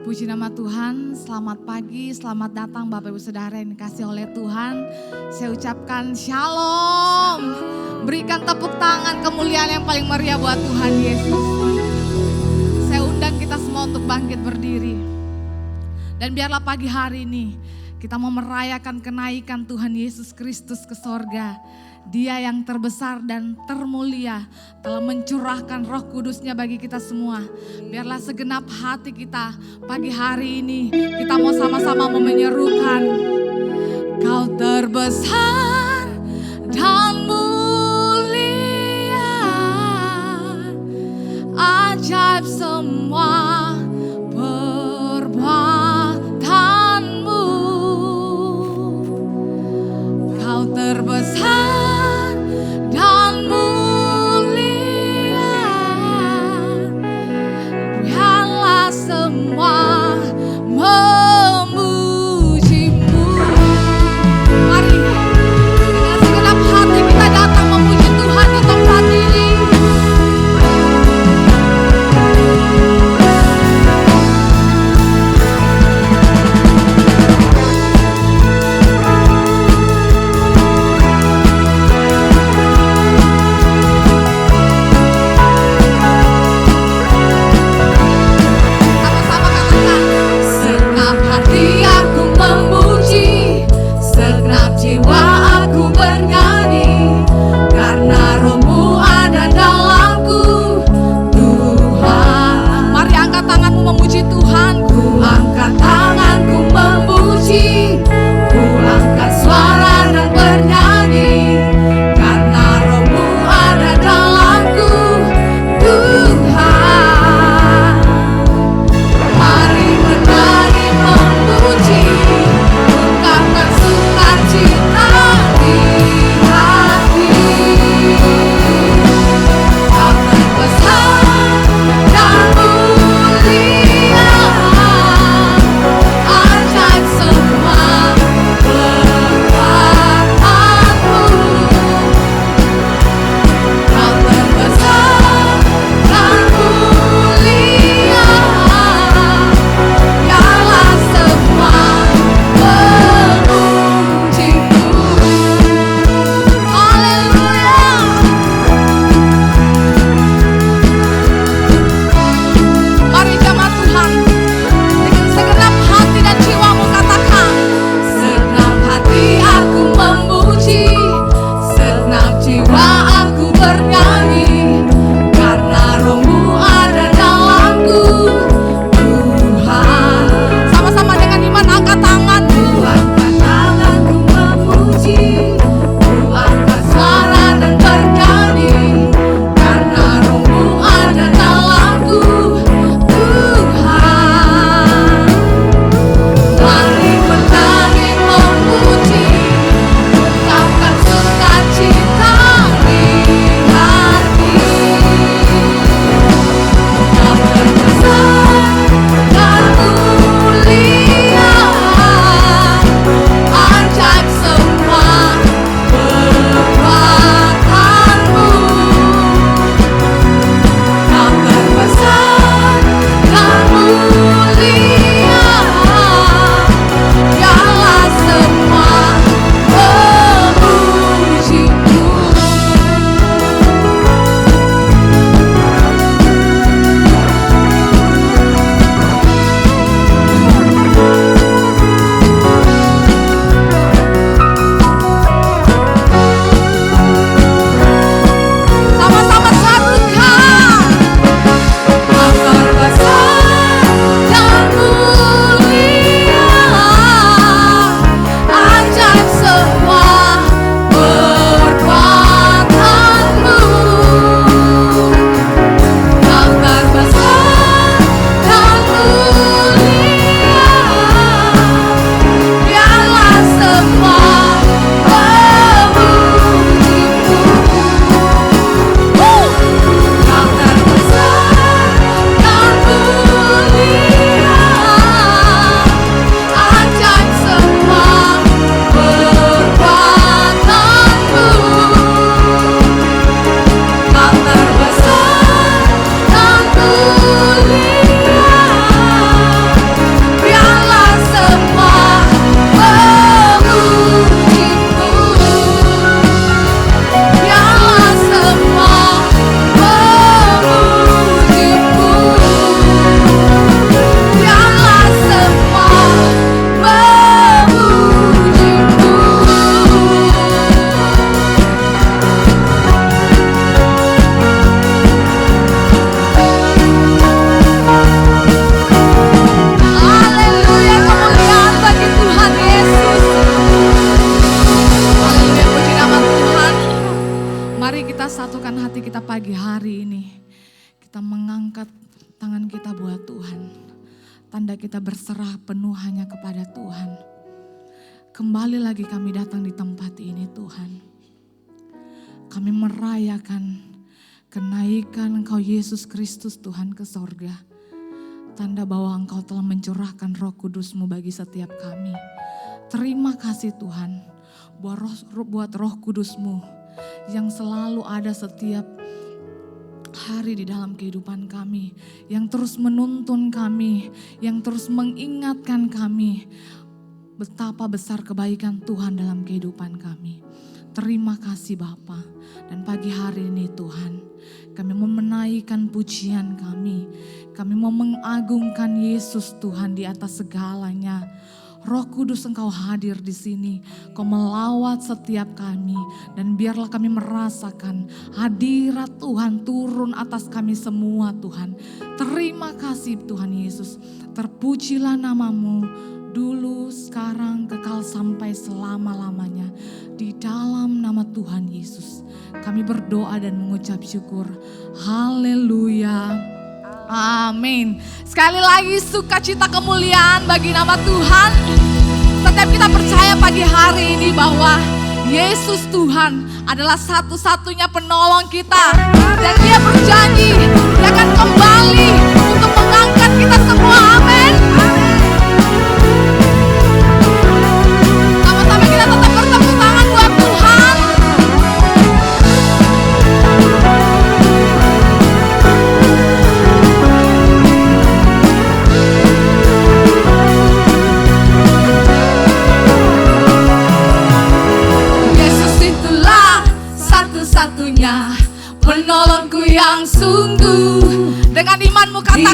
Puji nama Tuhan, selamat pagi, selamat datang Bapak Ibu Saudara yang dikasih oleh Tuhan. Saya ucapkan shalom. Berikan tepuk tangan kemuliaan yang paling meriah buat Tuhan Yesus. Saya undang kita semua untuk bangkit berdiri. Dan biarlah pagi hari ini kita mau merayakan kenaikan Tuhan Yesus Kristus ke sorga. Dia yang terbesar dan termulia telah mencurahkan Roh Kudus-Nya bagi kita semua. Biarlah segenap hati kita pagi hari ini kita mau sama-sama menyerukan, Kau terbesar dan mulia, ajaib semua perbuatanmu. Kau terbesar dan mulia, biarlah semua memujimu. Mari dengan segenap hati kita datang memuji Tuhan di tempat ini. Sama-sama katakan tanda kita berserah penuh hanya kepada Tuhan. Kembali lagi kami datang di tempat ini Tuhan. Kami merayakan kenaikan Engkau Yesus Kristus Tuhan ke sorga. Tanda bahwa Engkau telah mencurahkan Roh Kudus-Mu bagi setiap kami. Terima kasih Tuhan buat Roh Kudus-Mu yang selalu ada setiap hari di dalam kehidupan kami, yang terus menuntun kami, yang terus mengingatkan kami betapa besar kebaikan Tuhan dalam kehidupan kami. Terima kasih Bapa. Dan pagi hari ini Tuhan, kami mau menaikkan pujian kami. Kami mau mengagungkan Yesus Tuhan di atas segalanya. Roh Kudus Engkau hadir di sini, Kau melawat setiap kami, dan biarlah kami merasakan hadirat Tuhan turun atas kami semua Tuhan. Terima kasih Tuhan Yesus, terpujilah nama-Mu dulu, sekarang, kekal sampai selama-lamanya. Di dalam nama Tuhan Yesus kami berdoa dan mengucap syukur. Haleluya. Amin. Sekali lagi sukacita kemuliaan bagi nama Tuhan. Setiap kita percaya pagi hari ini bahwa Yesus Tuhan adalah satu-satunya penolong kita. Dan Dia berjanji Dia akan kembali untuk mengangkat kita semua. Amin. Sama-sama kita tetap bertepuk tangan buat Tuhan. Satunya penolongku yang sungguh. Dengan imanmu katakan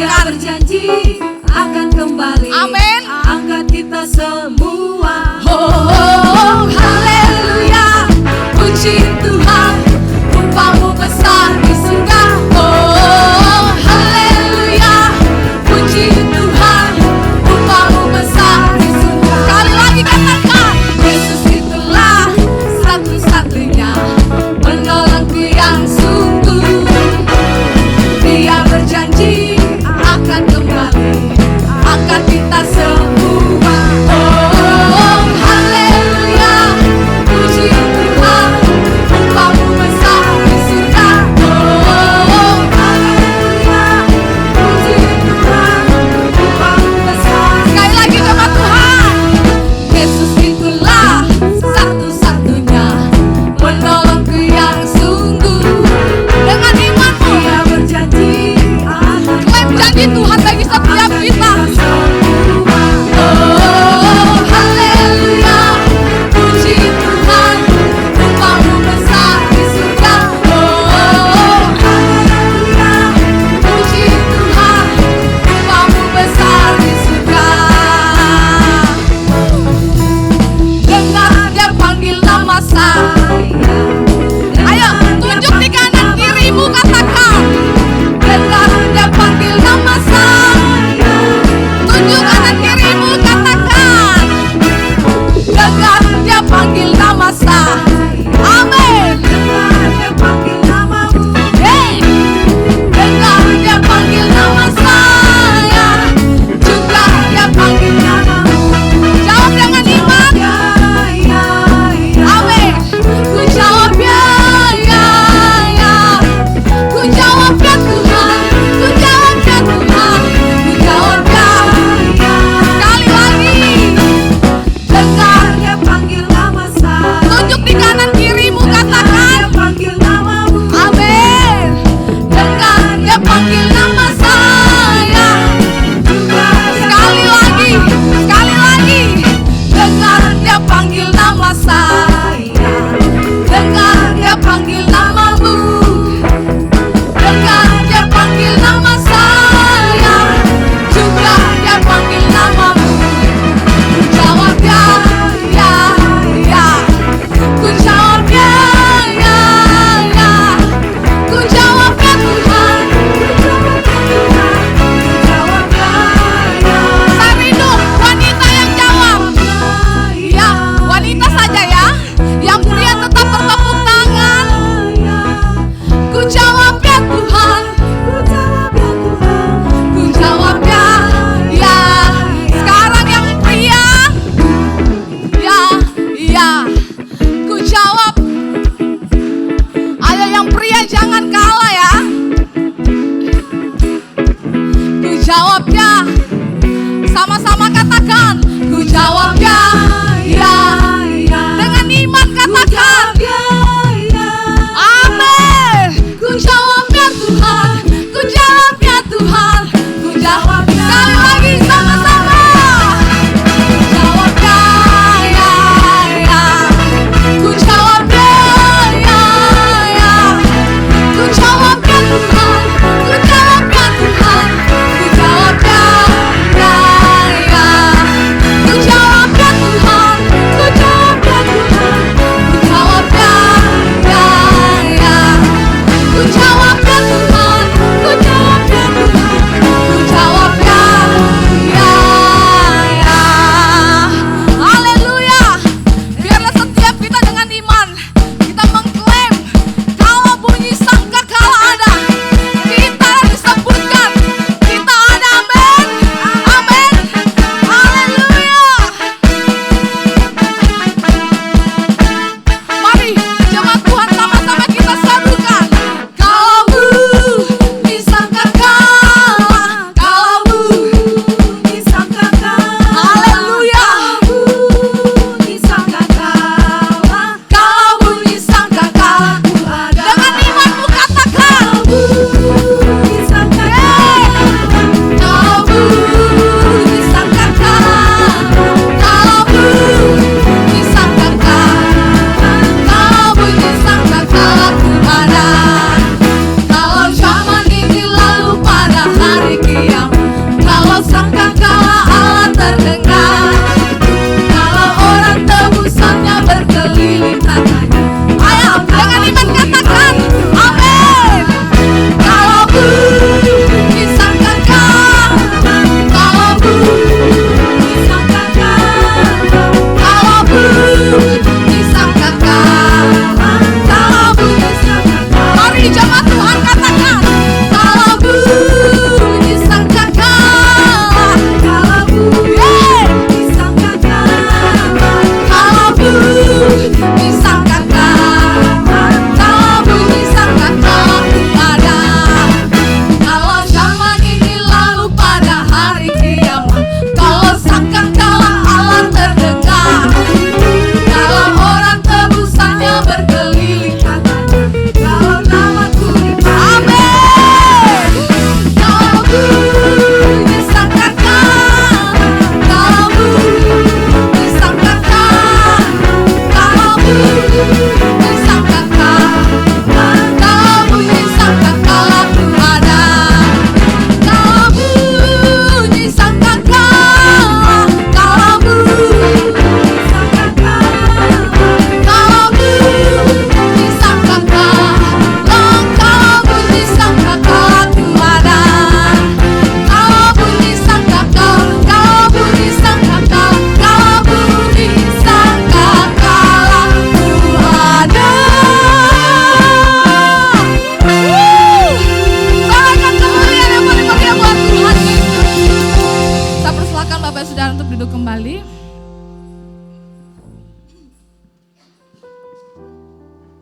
saudara untuk duduk kembali.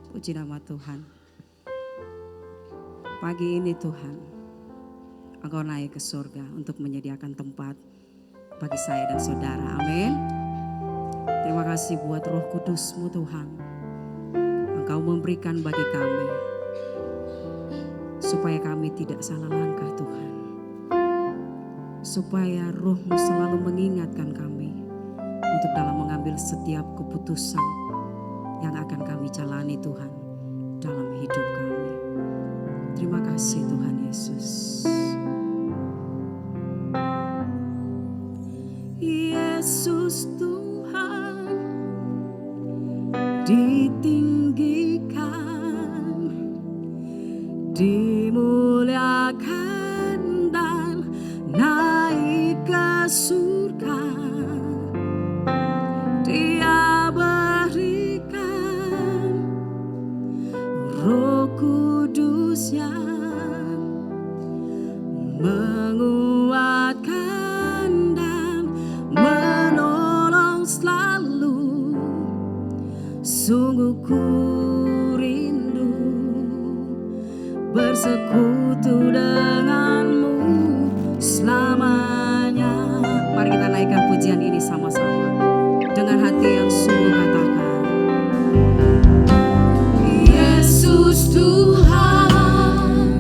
Puji nama Tuhan. Pagi ini Tuhan, Engkau naik ke surga untuk menyediakan tempat bagi saya dan saudara. Amin. Terima kasih buat Roh Kudus-Mu Tuhan. Engkau memberikan bagi kami supaya kami tidak salah langkah Tuhan. Supaya Roh-Mu selalu mengingatkan kami untuk dalam mengambil setiap keputusan yang akan kami jalani Tuhan dalam hidup kami. Terima kasih Tuhan Yesus. Yesus Tuhan ditinggikan, dimuliakan dan naik ke surga. Dia berikan Roh Kudus yang menguatkan dan menolong selalu. Sungguh ku rindu bersekutu denganmu selamanya. Mari kita naikkan pujian ini sama-sama dengan hati yang sungguh, katakan Yesus Tuhan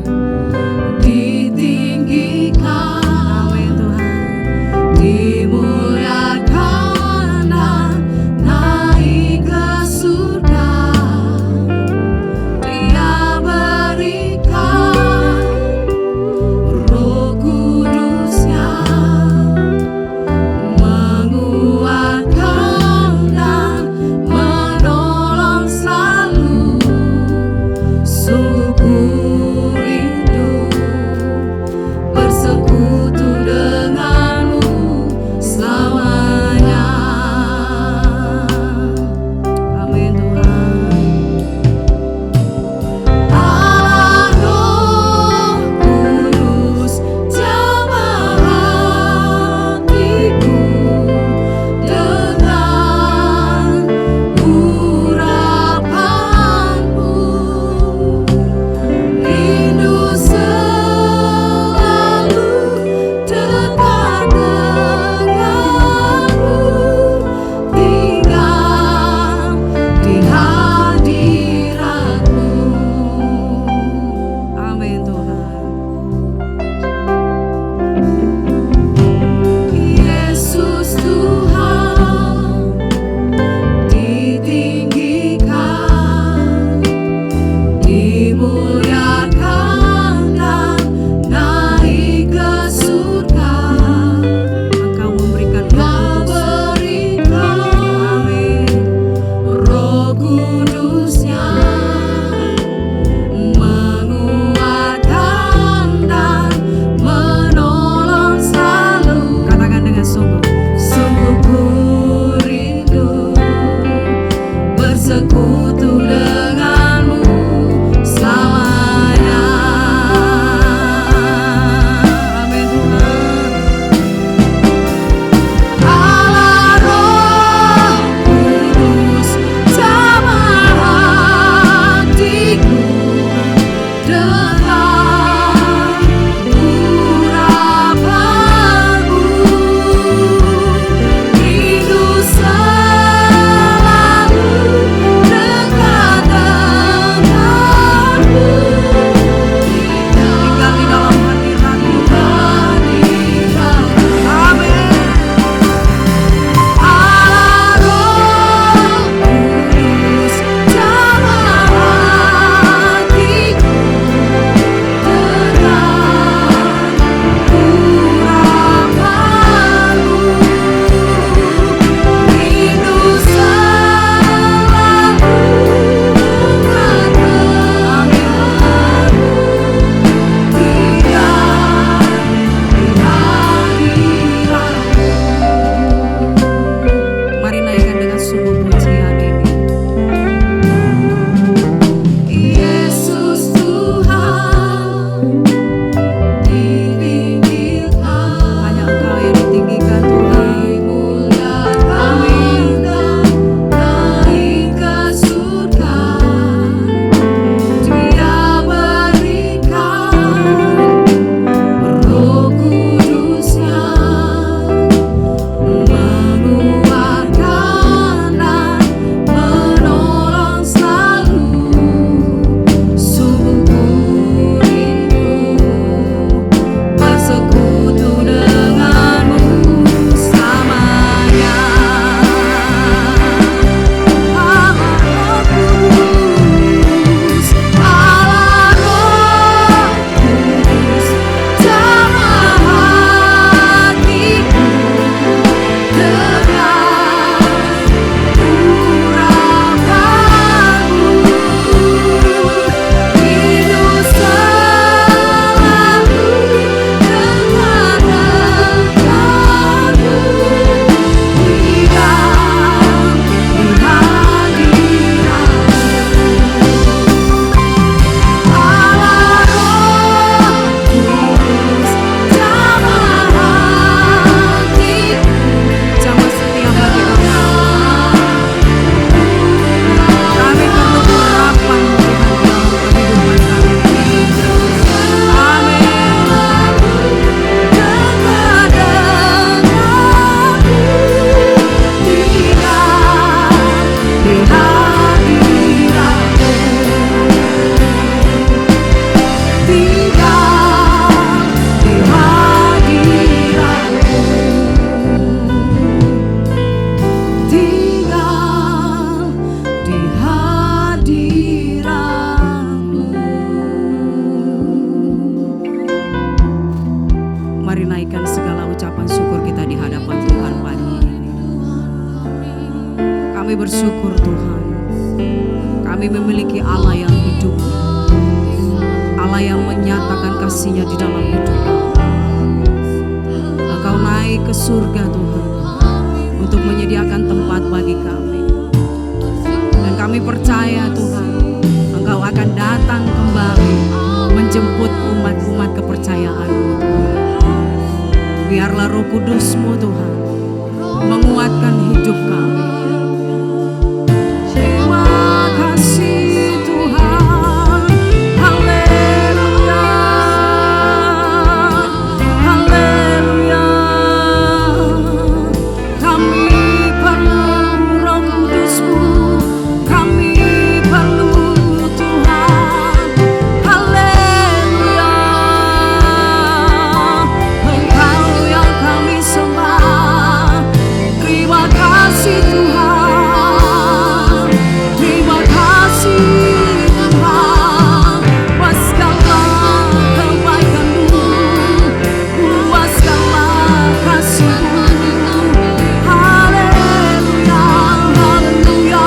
ditinggikan. Amin Tuhan. Dimuliakan dan naik ke surga. Dia berikan Roh Kudus yang menguatkan dan menolong selalu. Sungguh ku rindu bersekutu denganmu Kami bersyukur Tuhan, kami memiliki Allah yang hidup, Allah yang menyatakan kasih-Nya di dalam hidup kami. Engkau naik ke surga Tuhan untuk menyediakan tempat bagi kami. Dan kami percaya Tuhan, Engkau akan datang kembali menjemput umat-umat kepercayaan-Mu Tuhan. Biarlah Roh Kudus-Mu Tuhan menguatkan hidup kami. Terima kasih Tuhan, haleluya, haleluya. Kami perlu Roh Kudus-Mu, kami perlu Tuhan, haleluya. Engkau yang kami sembah, terima kasih Tuhan, terima kasih Tuhan. Puaskanlah kebaikan-Mu, puaskanlah kasih-Mu. Haleluya, haleluya,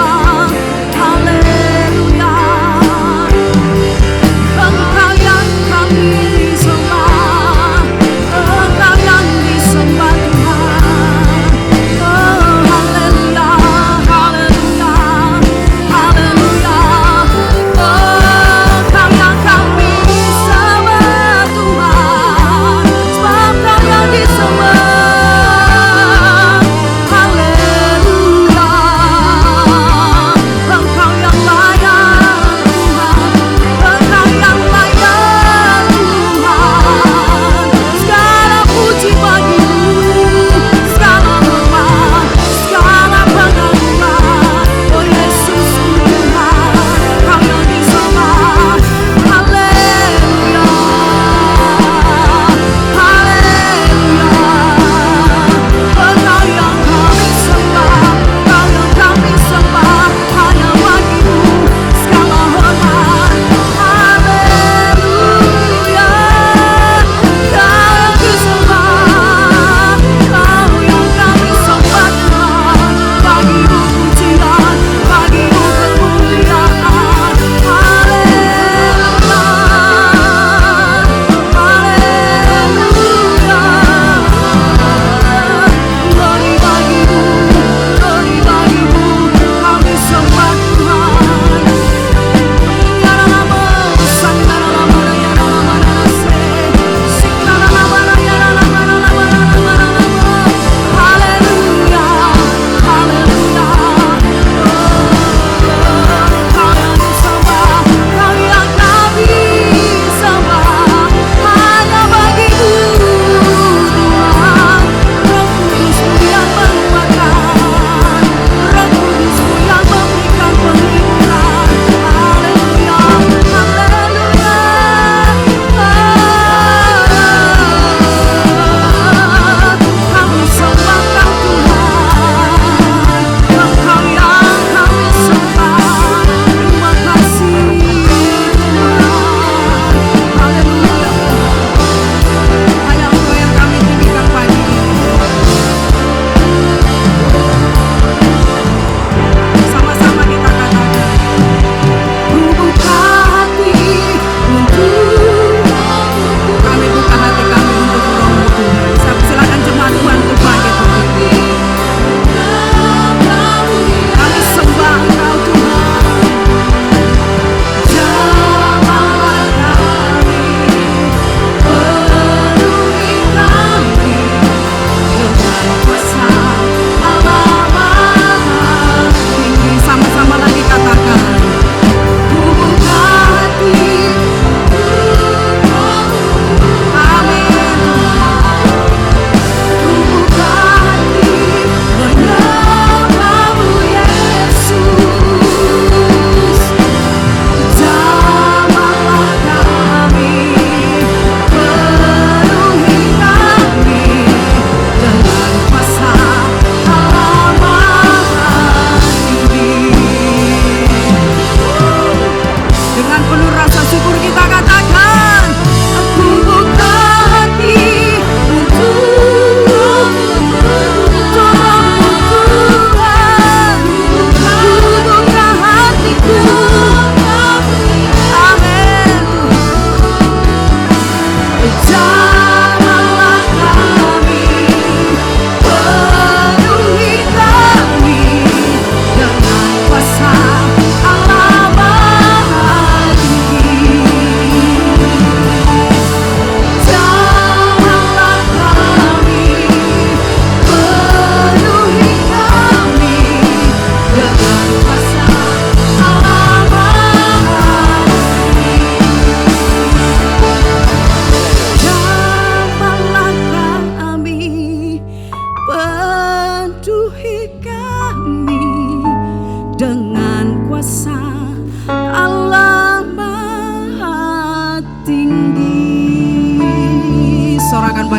haleluya. Engkau yang kami sembah, Engkau yang disembah Tuhan. Oh haleluya, haleluya, haleluya. Oh Engkau yang kami sembah Tuhan, sebab Engkau yang disembah.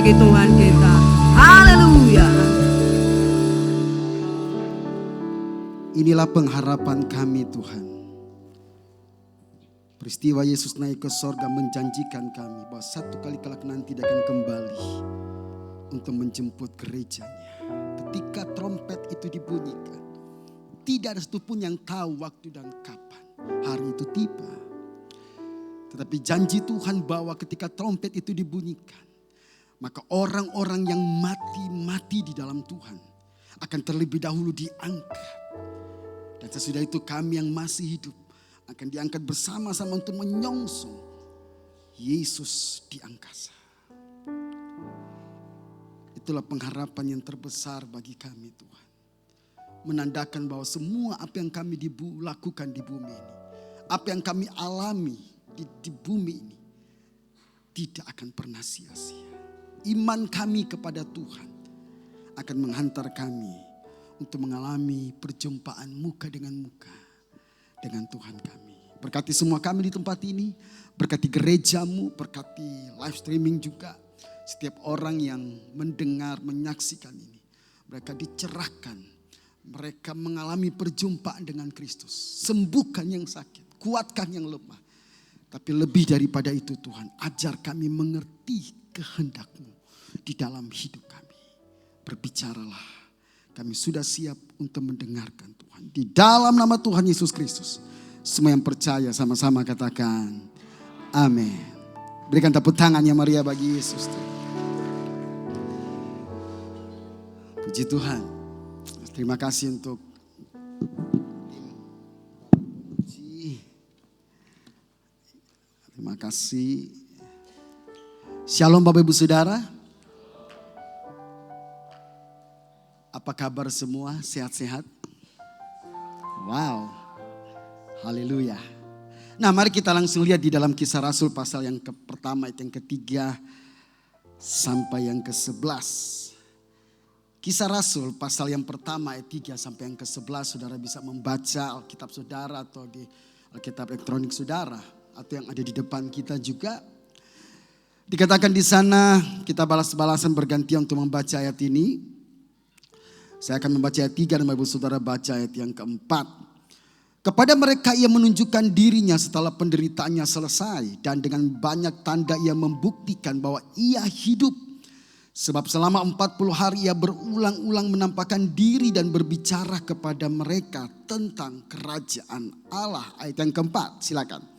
bagi Tuhan kita. Haleluya. Inilah pengharapan kami Tuhan. Peristiwa Yesus naik ke sorga menjanjikan kami bahwa satu kali kelak nanti dia akan kembali untuk menjemput gerejanya. Ketika trompet itu dibunyikan, tidak ada satupun yang tahu waktu dan kapan hari itu tiba. Tetapi janji Tuhan bahwa ketika trompet itu dibunyikan, maka orang-orang yang mati di dalam Tuhan akan terlebih dahulu diangkat. Dan sesudah itu kami yang masih hidup akan diangkat bersama-sama untuk menyongsong Yesus di angkasa. Itulah pengharapan yang terbesar bagi kami Tuhan. Menandakan bahwa semua apa yang kami lakukan di bumi ini, apa yang kami alami di bumi ini tidak akan pernah sia-sia. Iman kami kepada Tuhan akan menghantar kami untuk mengalami perjumpaan muka dengan muka dengan Tuhan kami. Berkati semua kami di tempat ini, berkati gerejamu, berkati live streaming juga. Setiap orang yang mendengar, menyaksikan ini, mereka dicerahkan, mereka mengalami perjumpaan dengan Kristus. Sembuhkan yang sakit, kuatkan yang lemah. Tapi lebih daripada itu Tuhan, ajar kami mengerti kehendak-Mu di dalam hidup kami. Berbicaralah. Kami sudah siap untuk mendengarkan Tuhan. Di dalam nama Tuhan Yesus Kristus. Semua yang percaya sama-sama katakan amin. Berikan tepuk tangannya Maria bagi Yesus. Puji Tuhan. Terima kasih untuk terima kasih. Shalom Bapak Ibu Saudara. Apa kabar semua? Sehat-sehat? Wow. Haleluya. Nah, mari kita langsung lihat di dalam Kisah Rasul pasal yang pertama, yang ketiga sampai yang ke-11. Kisah Rasul pasal yang pertama ayat 3 sampai yang ke-11. Saudara bisa membaca Alkitab saudara atau di Alkitab elektronik saudara atau yang ada di depan kita juga. Dikatakan di sana kita balas-balasan bergantian untuk membaca ayat ini. Saya akan membaca ayat 3 dan Bapak Saudara baca ayat yang keempat. Kepada mereka ia menunjukkan dirinya setelah penderitaannya selesai. Dan dengan banyak tanda ia membuktikan bahwa ia hidup. Sebab selama 40 hari ia berulang-ulang menampakkan diri dan berbicara kepada mereka tentang kerajaan Allah. Ayat yang keempat, silakan.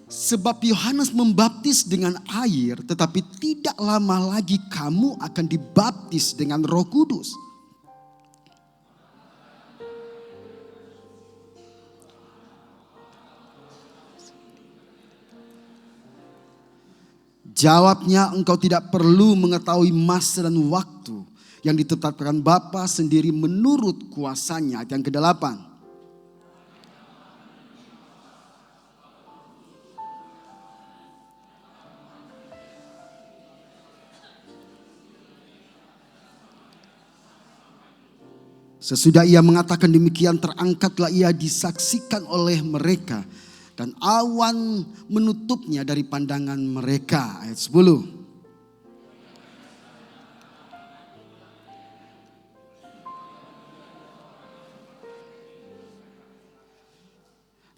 Sebab Yohanes membaptis dengan air, tetapi tidak lama lagi kamu akan dibaptis dengan Roh Kudus. Jawabnya, engkau tidak perlu mengetahui masa dan waktu yang ditetapkan Bapa sendiri menurut kuasanya. Ayat yang ke-8. Sesudah ia mengatakan demikian, terangkatlah ia disaksikan oleh mereka. Dan awan menutupnya dari pandangan mereka. Ayat 10.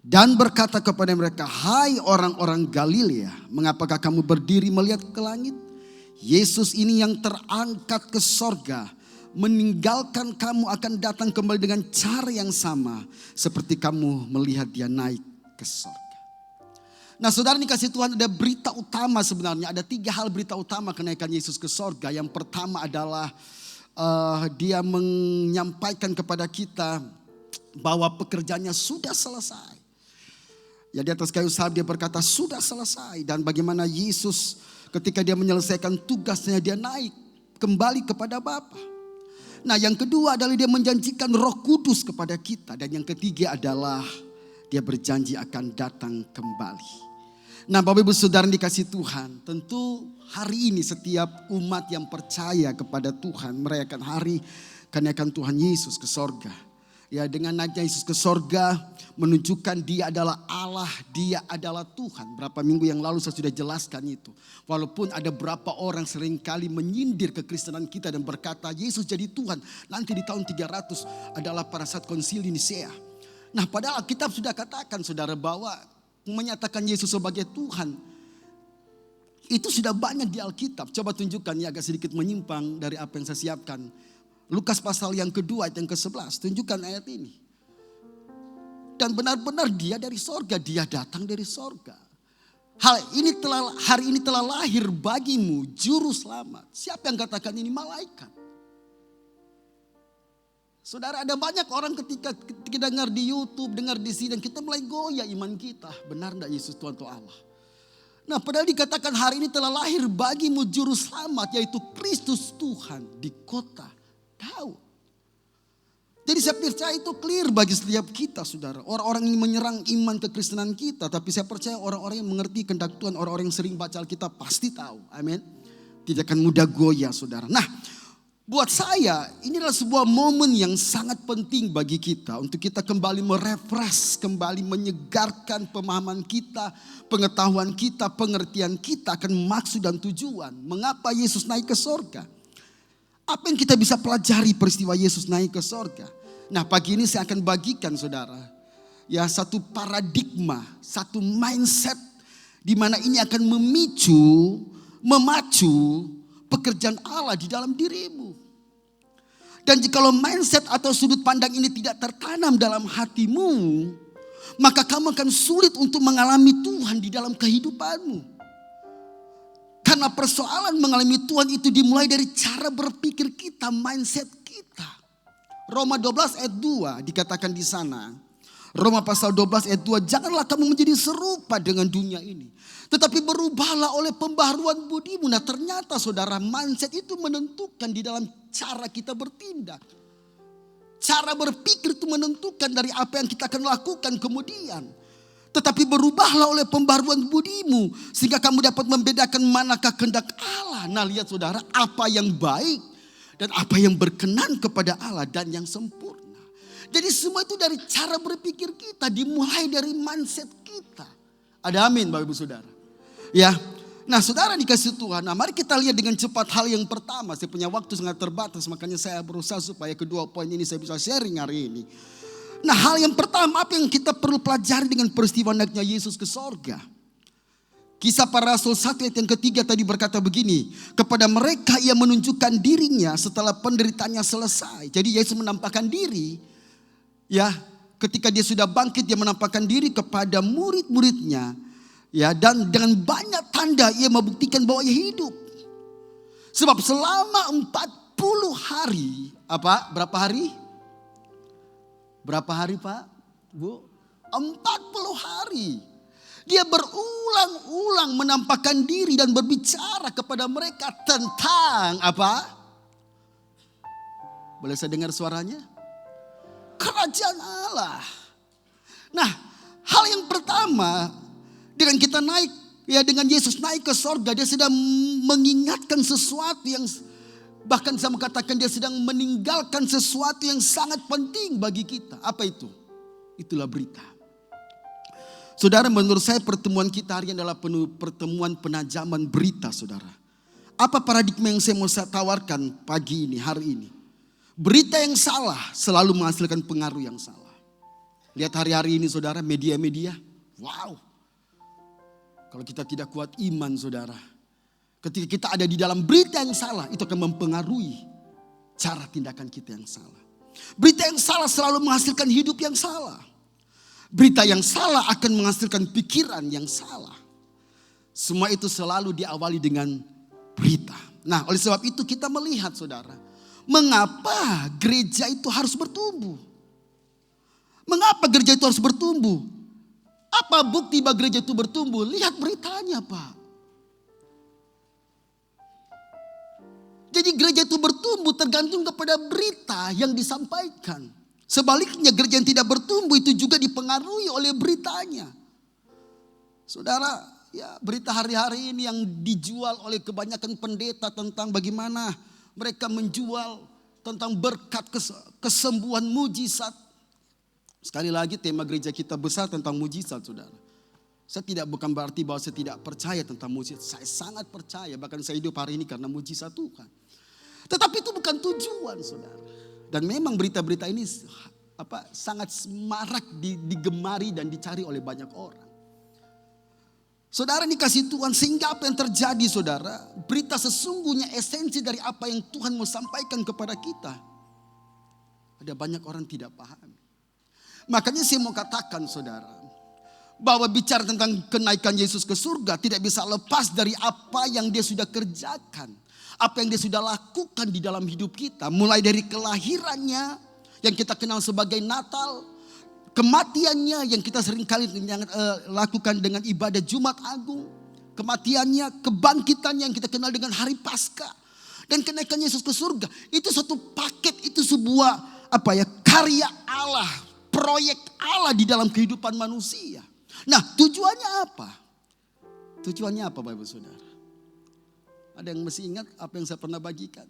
Dan berkata kepada mereka, hai orang-orang Galilea, mengapakah kamu berdiri melihat ke langit? Yesus ini yang terangkat ke sorga, meninggalkan kamu akan datang kembali dengan cara yang sama seperti kamu melihat dia naik ke sorga. Nah saudara dikasih Tuhan, ada berita utama sebenarnya. Ada 3 hal berita utama kenaikan Yesus ke sorga. Yang pertama adalah dia menyampaikan kepada kita bahwa pekerjaannya sudah selesai. Ya, di atas kayu salib dia berkata sudah selesai. Dan bagaimana Yesus ketika dia menyelesaikan tugasnya, dia naik kembali kepada Bapa. Nah yang kedua adalah dia menjanjikan Roh Kudus kepada kita. Dan yang ketiga adalah dia berjanji akan datang kembali. Nah Bapak Ibu Saudara dikasih Tuhan, tentu hari ini setiap umat yang percaya kepada Tuhan merayakan hari kenaikan Tuhan Yesus ke sorga. Ya, dengan naiknya Yesus ke sorga menunjukkan dia adalah Allah, dia adalah Tuhan. Berapa minggu yang lalu saya sudah jelaskan itu. Walaupun ada berapa orang seringkali menyindir kekristenan kita dan berkata Yesus jadi Tuhan. Nanti di tahun 300 adalah pada saat konsili Nisea. Nah padahal Alkitab sudah katakan saudara bahwa menyatakan Yesus sebagai Tuhan itu sudah banyak di Alkitab. Coba tunjukkan ya, agak sedikit menyimpang dari apa yang saya siapkan. Lukas pasal yang kedua ayat yang ke-11. Tunjukkan ayat ini. Dan benar-benar dia dari sorga. Dia datang dari sorga. Hari ini telah lahir bagimu juru selamat. Siapa yang katakan ini? Malaikat. Saudara, ada banyak orang ketika kita dengar di YouTube, dengar di sini, dan kita mulai goyah iman kita. Benar enggak Yesus Tuhan atau Allah? Nah padahal dikatakan hari ini telah lahir bagimu juru selamat, yaitu Kristus Tuhan di kota Daud. Jadi saya percaya itu clear bagi setiap kita saudara. Orang-orang yang menyerang iman kekristenan kita. Tapi saya percaya orang-orang yang mengerti kehendak Tuhan, orang-orang yang sering baca Alkitab pasti tahu. Amin. Tidak akan mudah goyah saudara. Nah buat saya ini adalah sebuah momen yang sangat penting bagi kita. Untuk kita kembali merefresh, kembali menyegarkan pemahaman kita, pengetahuan kita, pengertian kita akan maksud dan tujuan. Mengapa Yesus naik ke sorga? Apa yang kita bisa pelajari peristiwa Yesus naik ke sorga? Nah pagi ini saya akan bagikan saudara. Ya satu paradigma, satu mindset. Di mana ini akan memacu pekerjaan Allah di dalam dirimu. Dan jikalau mindset atau sudut pandang ini tidak tertanam dalam hatimu, maka kamu akan sulit untuk mengalami Tuhan di dalam kehidupanmu. Karena persoalan mengalami Tuhan itu dimulai dari cara berpikir kita, mindset kita. Roma 12 ayat 2 dikatakan di sana. Roma pasal 12 ayat 2, janganlah kamu menjadi serupa dengan dunia ini. Tetapi berubahlah oleh pembaharuan budimu. Nah ternyata saudara, mindset itu menentukan di dalam cara kita bertindak. Cara berpikir itu menentukan dari apa yang kita akan lakukan kemudian. Tetapi berubahlah oleh pembaharuan budimu. Sehingga kamu dapat membedakan manakah kehendak Allah. Nah lihat saudara, apa yang baik dan apa yang berkenan kepada Allah dan yang sempurna. Jadi semua itu dari cara berpikir kita, dimulai dari mindset kita. Ada amin Bapak Ibu Saudara. Ya, nah saudara dikasih Tuhan. Nah mari kita lihat dengan cepat hal yang pertama. Saya punya waktu sangat terbatas, makanya saya berusaha supaya kedua poin ini saya bisa sharing hari ini. Nah hal yang pertama apa yang kita perlu pelajari dengan peristiwa naiknya Yesus ke sorga. Kisah para Rasul 1 ayat yang ketiga tadi berkata begini. Kepada mereka ia menunjukkan dirinya setelah penderitaannya selesai. Jadi Yesus menampakkan diri. Ya, ketika dia sudah bangkit dia menampakkan diri kepada murid-muridnya. Ya, dan dengan banyak tanda ia membuktikan bahwa ia hidup. Sebab selama 40 hari, berapa hari? Berapa hari Pak? Bu? 40 hari. Dia berulang-ulang menampakkan diri dan berbicara kepada mereka tentang apa? Boleh saya dengar suaranya? Kerajaan Allah. Nah, hal yang pertama dengan kita naik, ya dengan Yesus naik ke sorga, dia sedang mengingatkan sesuatu yang bahkan saya mengatakan dia sedang meninggalkan sesuatu yang sangat penting bagi kita. Apa itu? Itulah berita. Saudara, menurut saya pertemuan kita hari ini adalah pertemuan penajaman berita, saudara. Apa paradigma yang saya mau tawarkan pagi ini, hari ini? Berita yang salah selalu menghasilkan pengaruh yang salah. Lihat hari-hari ini saudara, media-media. Wow. Kalau kita tidak kuat iman saudara. Ketika kita ada di dalam berita yang salah, itu akan mempengaruhi cara tindakan kita yang salah. Berita yang salah selalu menghasilkan hidup yang salah. Berita yang salah akan menghasilkan pikiran yang salah. Semua itu selalu diawali dengan berita. Nah oleh sebab itu kita melihat saudara. Mengapa gereja itu harus bertumbuh? Mengapa gereja itu harus bertumbuh? Apa bukti bahwa gereja itu bertumbuh? Lihat beritanya Pak. Jadi gereja itu bertumbuh tergantung kepada berita yang disampaikan. Sebaliknya gereja yang tidak bertumbuh itu juga dipengaruhi oleh beritanya. Saudara, ya berita hari-hari ini yang dijual oleh kebanyakan pendeta tentang bagaimana mereka menjual tentang berkat kesembuhan mujizat. Sekali lagi tema gereja kita besar tentang mujizat, saudara. Saya bukan berarti bahwa saya tidak percaya tentang mujizat. Saya sangat percaya, bahkan saya hidup hari ini karena mujizat Tuhan. Tetapi itu bukan tujuan, saudara. Dan memang berita-berita ini sangat marak digemari dan dicari oleh banyak orang. Saudara dikasih Tuhan, sehingga apa yang terjadi, saudara? Berita sesungguhnya esensi dari apa yang Tuhan mau sampaikan kepada kita. Ada banyak orang tidak paham. Makanya saya mau katakan, saudara, bahwa bicara tentang kenaikan Yesus ke surga tidak bisa lepas dari apa yang dia sudah kerjakan. Apa yang dia sudah lakukan di dalam hidup kita. Mulai dari kelahirannya yang kita kenal sebagai Natal. Kematiannya yang kita seringkali lakukan dengan ibadah Jumat Agung. Kematiannya, kebangkitannya yang kita kenal dengan Hari Paskah. Dan kenaikan Yesus ke surga. Itu satu paket, itu sebuah karya Allah. Proyek Allah di dalam kehidupan manusia. Nah, tujuannya apa? Tujuannya apa, Bapak Saudara? Ada yang mesti ingat apa yang saya pernah bagikan?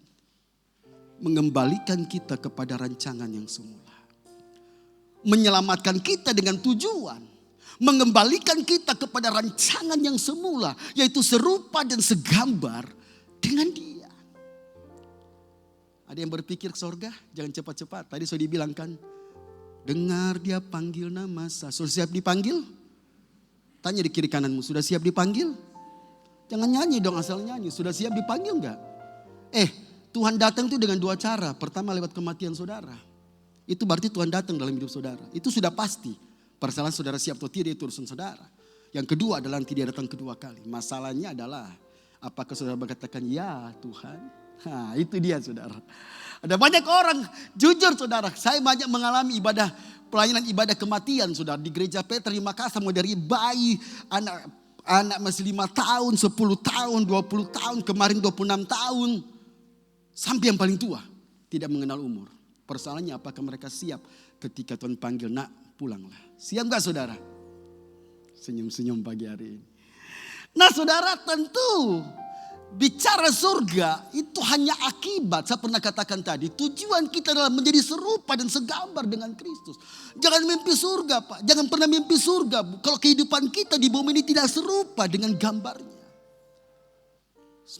Mengembalikan kita kepada rancangan yang semula. Menyelamatkan kita dengan tujuan. Mengembalikan kita kepada rancangan yang semula. Yaitu serupa dan segambar dengan Dia. Ada yang berpikir ke surga? Jangan cepat-cepat. Tadi sudah dibilang kan. Dengar Dia panggil nama saya. Sudah siap dipanggil? Tanya di kiri kananmu, sudah siap dipanggil? Jangan nyanyi dong, asal nyanyi. Sudah siap dipanggil enggak? Tuhan datang itu dengan dua cara. Pertama lewat kematian saudara. Itu berarti Tuhan datang dalam hidup saudara. Itu sudah pasti. Persoalan saudara siap atau tidak itu urusan saudara. Yang kedua adalah nanti Dia datang kedua kali. Masalahnya adalah apakah saudara berkatakan ya Tuhan? Itu dia, saudara. Ada banyak orang, jujur saudara, saya banyak mengalami pelayanan ibadah kematian, saudara, di gereja Petra di Makassar, mau dari bayi, anak masih 5 tahun, 10 tahun, 20 tahun, kemarin 26 tahun, sampai yang paling tua, tidak mengenal umur. Persoalannya apakah mereka siap ketika Tuhan panggil, nak pulanglah. Siap gak saudara? Senyum-senyum pagi hari ini. Nah saudara, tentu bicara surga itu hanya akibat. Saya pernah katakan tadi, tujuan kita adalah menjadi serupa dan segambar dengan Kristus. Jangan mimpi surga, Pak. Jangan pernah mimpi surga, Bu, kalau kehidupan kita di bumi ini tidak serupa dengan gambarnya.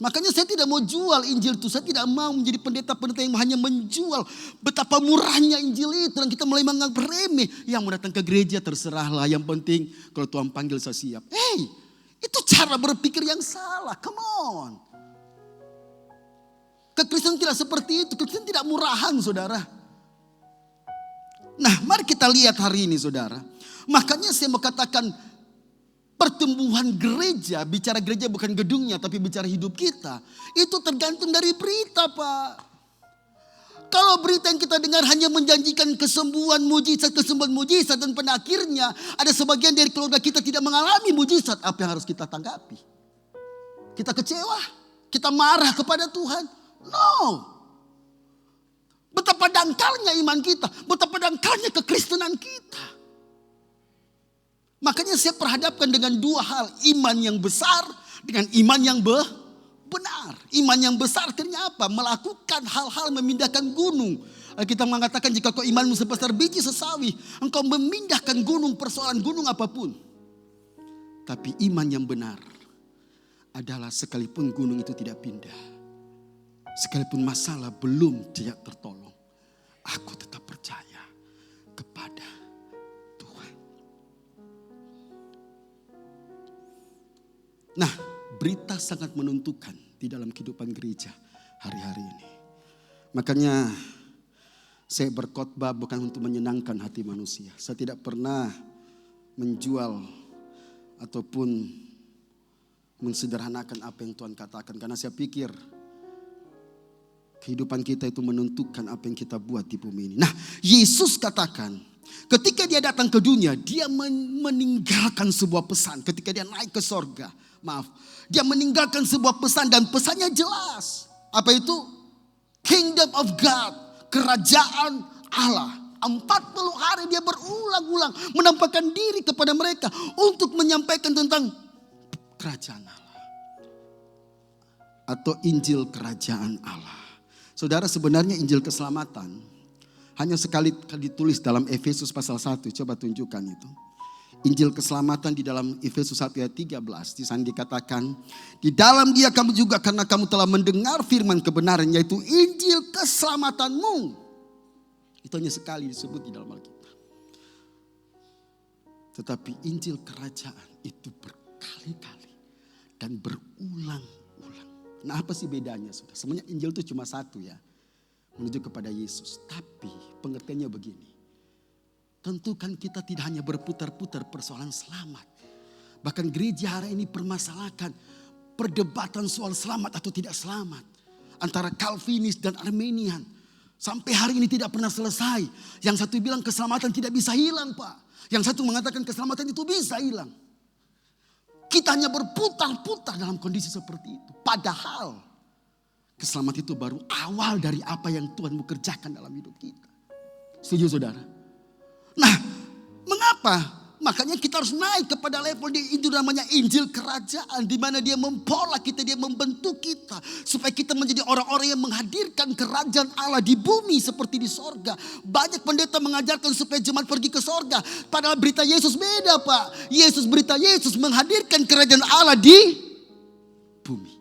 Makanya saya tidak mau jual Injil itu. Saya tidak mau menjadi pendeta-pendeta yang hanya menjual betapa murahnya Injil itu. Dan kita mulai menganggap remeh. Yang mau datang ke gereja terserahlah. Yang penting kalau Tuhan panggil saya siap. Itu cara berpikir yang salah. Come on. Kekristenan tidak seperti itu. Kekristenan tidak murahan, saudara. Nah, mari kita lihat hari ini, saudara. Makanya saya mau katakan pertumbuhan gereja, bicara gereja bukan gedungnya, tapi bicara hidup kita. Itu tergantung dari berita, Pak. Kalau berita yang kita dengar hanya menjanjikan kesembuhan mujizat, dan pada akhirnya ada sebagian dari keluarga kita tidak mengalami mujizat, apa yang harus kita tanggapi? Kita kecewa? Kita marah kepada Tuhan? No. Betapa dangkalnya iman kita, betapa dangkalnya kekristenan kita. Makanya saya perhadapkan dengan dua hal, iman yang besar dengan iman yang benar. Iman yang besar artinya apa? Melakukan hal-hal memindahkan gunung. Kita mengatakan jika kau imanmu sebesar biji sesawi, engkau memindahkan gunung, persoalan gunung apapun. Tapi iman yang benar adalah sekalipun gunung itu tidak pindah, sekalipun masalah belum tidak tertolong, aku tetap percaya kepada Tuhan. Nah, berita sangat menentukan di dalam kehidupan gereja hari-hari ini. Makanya saya berkhotbah bukan untuk menyenangkan hati manusia. Saya tidak pernah menjual ataupun mensederhanakan apa yang Tuhan katakan. Karena saya pikir kehidupan kita itu menentukan apa yang kita buat di bumi ini. Nah, Yesus katakan ketika Dia datang ke dunia, Dia meninggalkan sebuah pesan. Ketika Dia naik ke sorga, Dia meninggalkan sebuah pesan dan pesannya jelas. Apa itu? Kingdom of God, kerajaan Allah. 40 hari Dia berulang-ulang menampakkan diri kepada mereka untuk menyampaikan tentang kerajaan Allah. Atau Injil kerajaan Allah. Saudara, sebenarnya Injil keselamatan hanya sekali ditulis dalam Efesus pasal 1. Coba tunjukkan itu. Injil keselamatan di dalam Efesus 1 ayat 13. Di sana dikatakan, di dalam Dia kamu juga karena kamu telah mendengar firman kebenaran, yaitu Injil keselamatanmu. Itu hanya sekali disebut di dalam Alkitab. Tetapi Injil kerajaan itu berkali-kali dan berulang-ulang. Nah, apa sih bedanya, saudara? Sebenarnya Injil itu cuma satu ya, menuju kepada Yesus. Tapi pengertiannya begini. Tentu kan kita tidak hanya berputar-putar persoalan selamat. Bahkan gereja hari ini permasalahkan perdebatan soal selamat atau tidak selamat. Antara Calvinis dan Arminian. Sampai hari ini tidak pernah selesai. Yang satu bilang keselamatan tidak bisa hilang, Pak. Yang satu mengatakan keselamatan itu bisa hilang. Kita hanya berputar-putar dalam kondisi seperti itu. Padahal keselamatan itu baru awal dari apa yang Tuhan mau kerjakan dalam hidup kita. Setuju, saudara? Nah, mengapa? Makanya kita harus naik kepada level itu namanya Injil kerajaan. Di mana Dia mempola kita, Dia membentuk kita. Supaya kita menjadi orang-orang yang menghadirkan kerajaan Allah di bumi seperti di sorga. Banyak pendeta mengajarkan supaya jemaat pergi ke sorga. Padahal berita Yesus beda, Pak. Berita Yesus menghadirkan kerajaan Allah di bumi.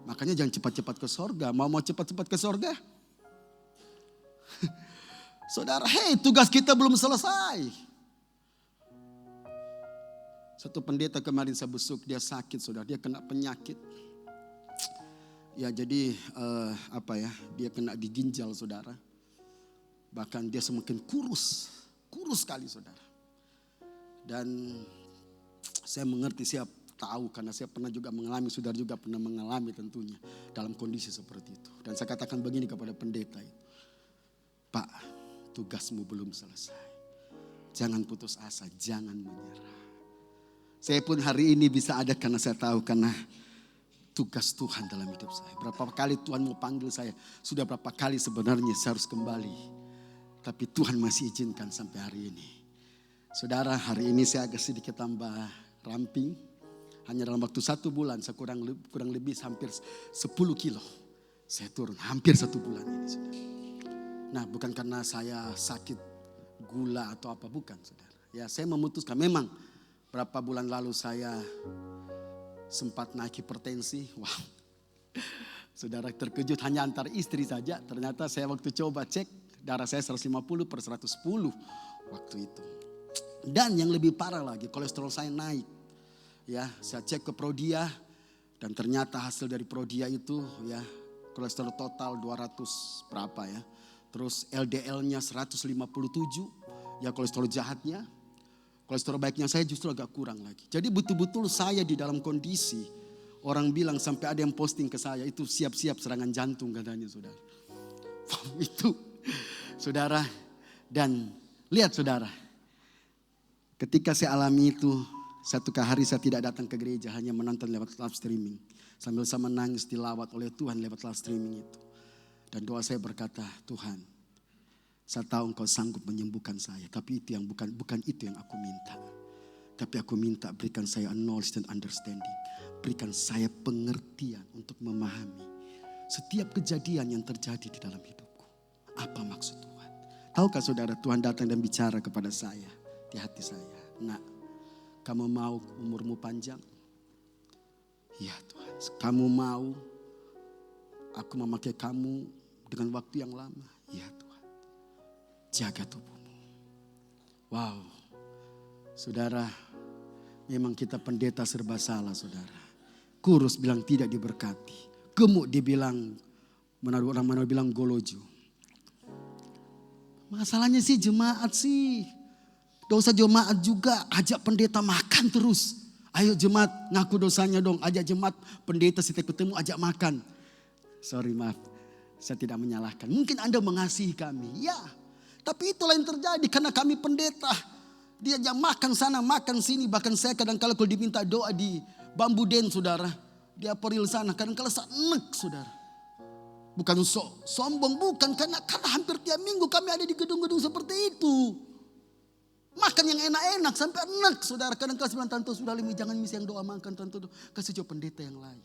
Makanya jangan cepat-cepat ke sorga. Mau cepat-cepat ke sorga? Saudara, tugas kita belum selesai. Satu pendeta kemarin saya besuk, dia sakit, saudara. Dia kena penyakit. Ya jadi dia kena di ginjal, saudara. Bahkan dia semakin kurus sekali, saudara. Dan saya mengerti, saya tahu karena saya pernah juga mengalami, saudara juga pernah mengalami tentunya dalam kondisi seperti itu. Dan saya katakan begini kepada pendeta itu, Pak, tugasmu belum selesai. Jangan putus asa, jangan menyerah. Saya pun hari ini bisa ada karena saya tahu, karena tugas Tuhan dalam hidup saya. Berapa kali Tuhan mau panggil saya, sudah berapa kali sebenarnya saya harus kembali. Tapi Tuhan masih izinkan sampai hari ini. Saudara, hari ini saya agak sedikit tambah ramping. Hanya dalam waktu 1 bulan saya kurang lebih hampir 10 kilo. Saya turun hampir 1 bulan ini, saudara. Nah, bukan karena saya sakit gula atau apa, bukan, saudara. Ya, saya memutuskan, memang berapa bulan lalu saya sempat naik hipertensi. Wow, saudara, terkejut hanya antar istri saja. Ternyata saya waktu coba cek, darah saya 150/110 waktu itu. Dan yang lebih parah lagi, kolesterol saya naik. Ya, saya cek ke Prodia dan ternyata hasil dari Prodia itu ya, kolesterol total 200 berapa ya. Terus LDL-nya 157, ya kolesterol jahatnya. Kolesterol baiknya saya justru agak kurang lagi. Jadi betul-betul saya di dalam kondisi, orang bilang sampai ada yang posting ke saya, itu siap-siap serangan jantung katanya, saudara. Itu, saudara. Dan lihat, saudara, ketika saya alami itu, satu hari saya tidak datang ke gereja, hanya menonton lewat live streaming. Sambil saya menangis dilawat oleh Tuhan lewat live streaming itu. Dan doa saya berkata, Tuhan, saya tahu Engkau sanggup menyembuhkan saya. Tapi itu yang bukan itu yang aku minta. Tapi aku minta berikan saya knowledge dan understanding. Berikan saya pengertian untuk memahami setiap kejadian yang terjadi di dalam hidupku. Apa maksud Tuhan? Tahukah saudara, Tuhan datang dan bicara kepada saya di hati saya. Nak, kamu mau umurmu panjang? Ya Tuhan. Kamu mau aku memakai kamu dengan waktu yang lama? Ya Tuhan. Jaga tubuhmu. Wow. Saudara, memang kita pendeta serba salah, saudara. Kurus bilang tidak diberkati. Gemuk dibilang, orang mana bilang golojo. Masalahnya sih jemaat sih. Dosa jemaat juga, ajak pendeta makan terus. Ayo jemaat ngaku dosanya dong. Ajak jemaat pendeta setiap ketemu ajak makan. Sorry, maaf. Saya tidak menyalahkan. Mungkin Anda mengasihi kami. Ya. Tapi itulah yang terjadi karena kami pendeta. Dia ajak makan sana, makan sini. Bahkan saya kadang-kala kalau diminta doa di Bambu Den, saudara. Di April sana. Kadang-kala saya enek, saudara. Bukan sombong, bukan. Karena hampir tiap minggu kami ada di gedung-gedung seperti itu. Makan yang enak-enak sampai enak saudara. Kadang-kadang bilang, tante sudah limi, jangan misi yang doa makan tante. Kasih coba pendeta yang lain.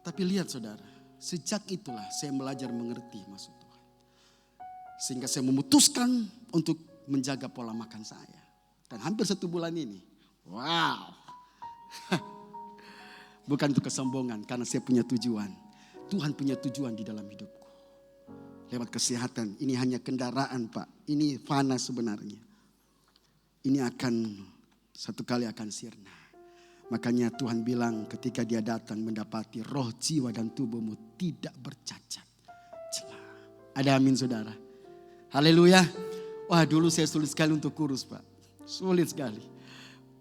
Tapi lihat saudara, sejak itulah saya belajar mengerti maksud Tuhan. Sehingga saya memutuskan untuk menjaga pola makan saya. Dan hampir 1 bulan ini, wow. Bukan untuk kesombongan, karena saya punya tujuan. Tuhan punya tujuan di dalam hidupku. Lewat kesehatan, ini hanya kendaraan Pak. Ini fana sebenarnya. Ini akan satu kali akan sirna. Makanya Tuhan bilang ketika dia datang mendapati roh, jiwa dan tubuhmu tidak bercacat celah. Ada amin saudara. Haleluya. Wah dulu saya sulit sekali untuk kurus Pak. Sulit sekali.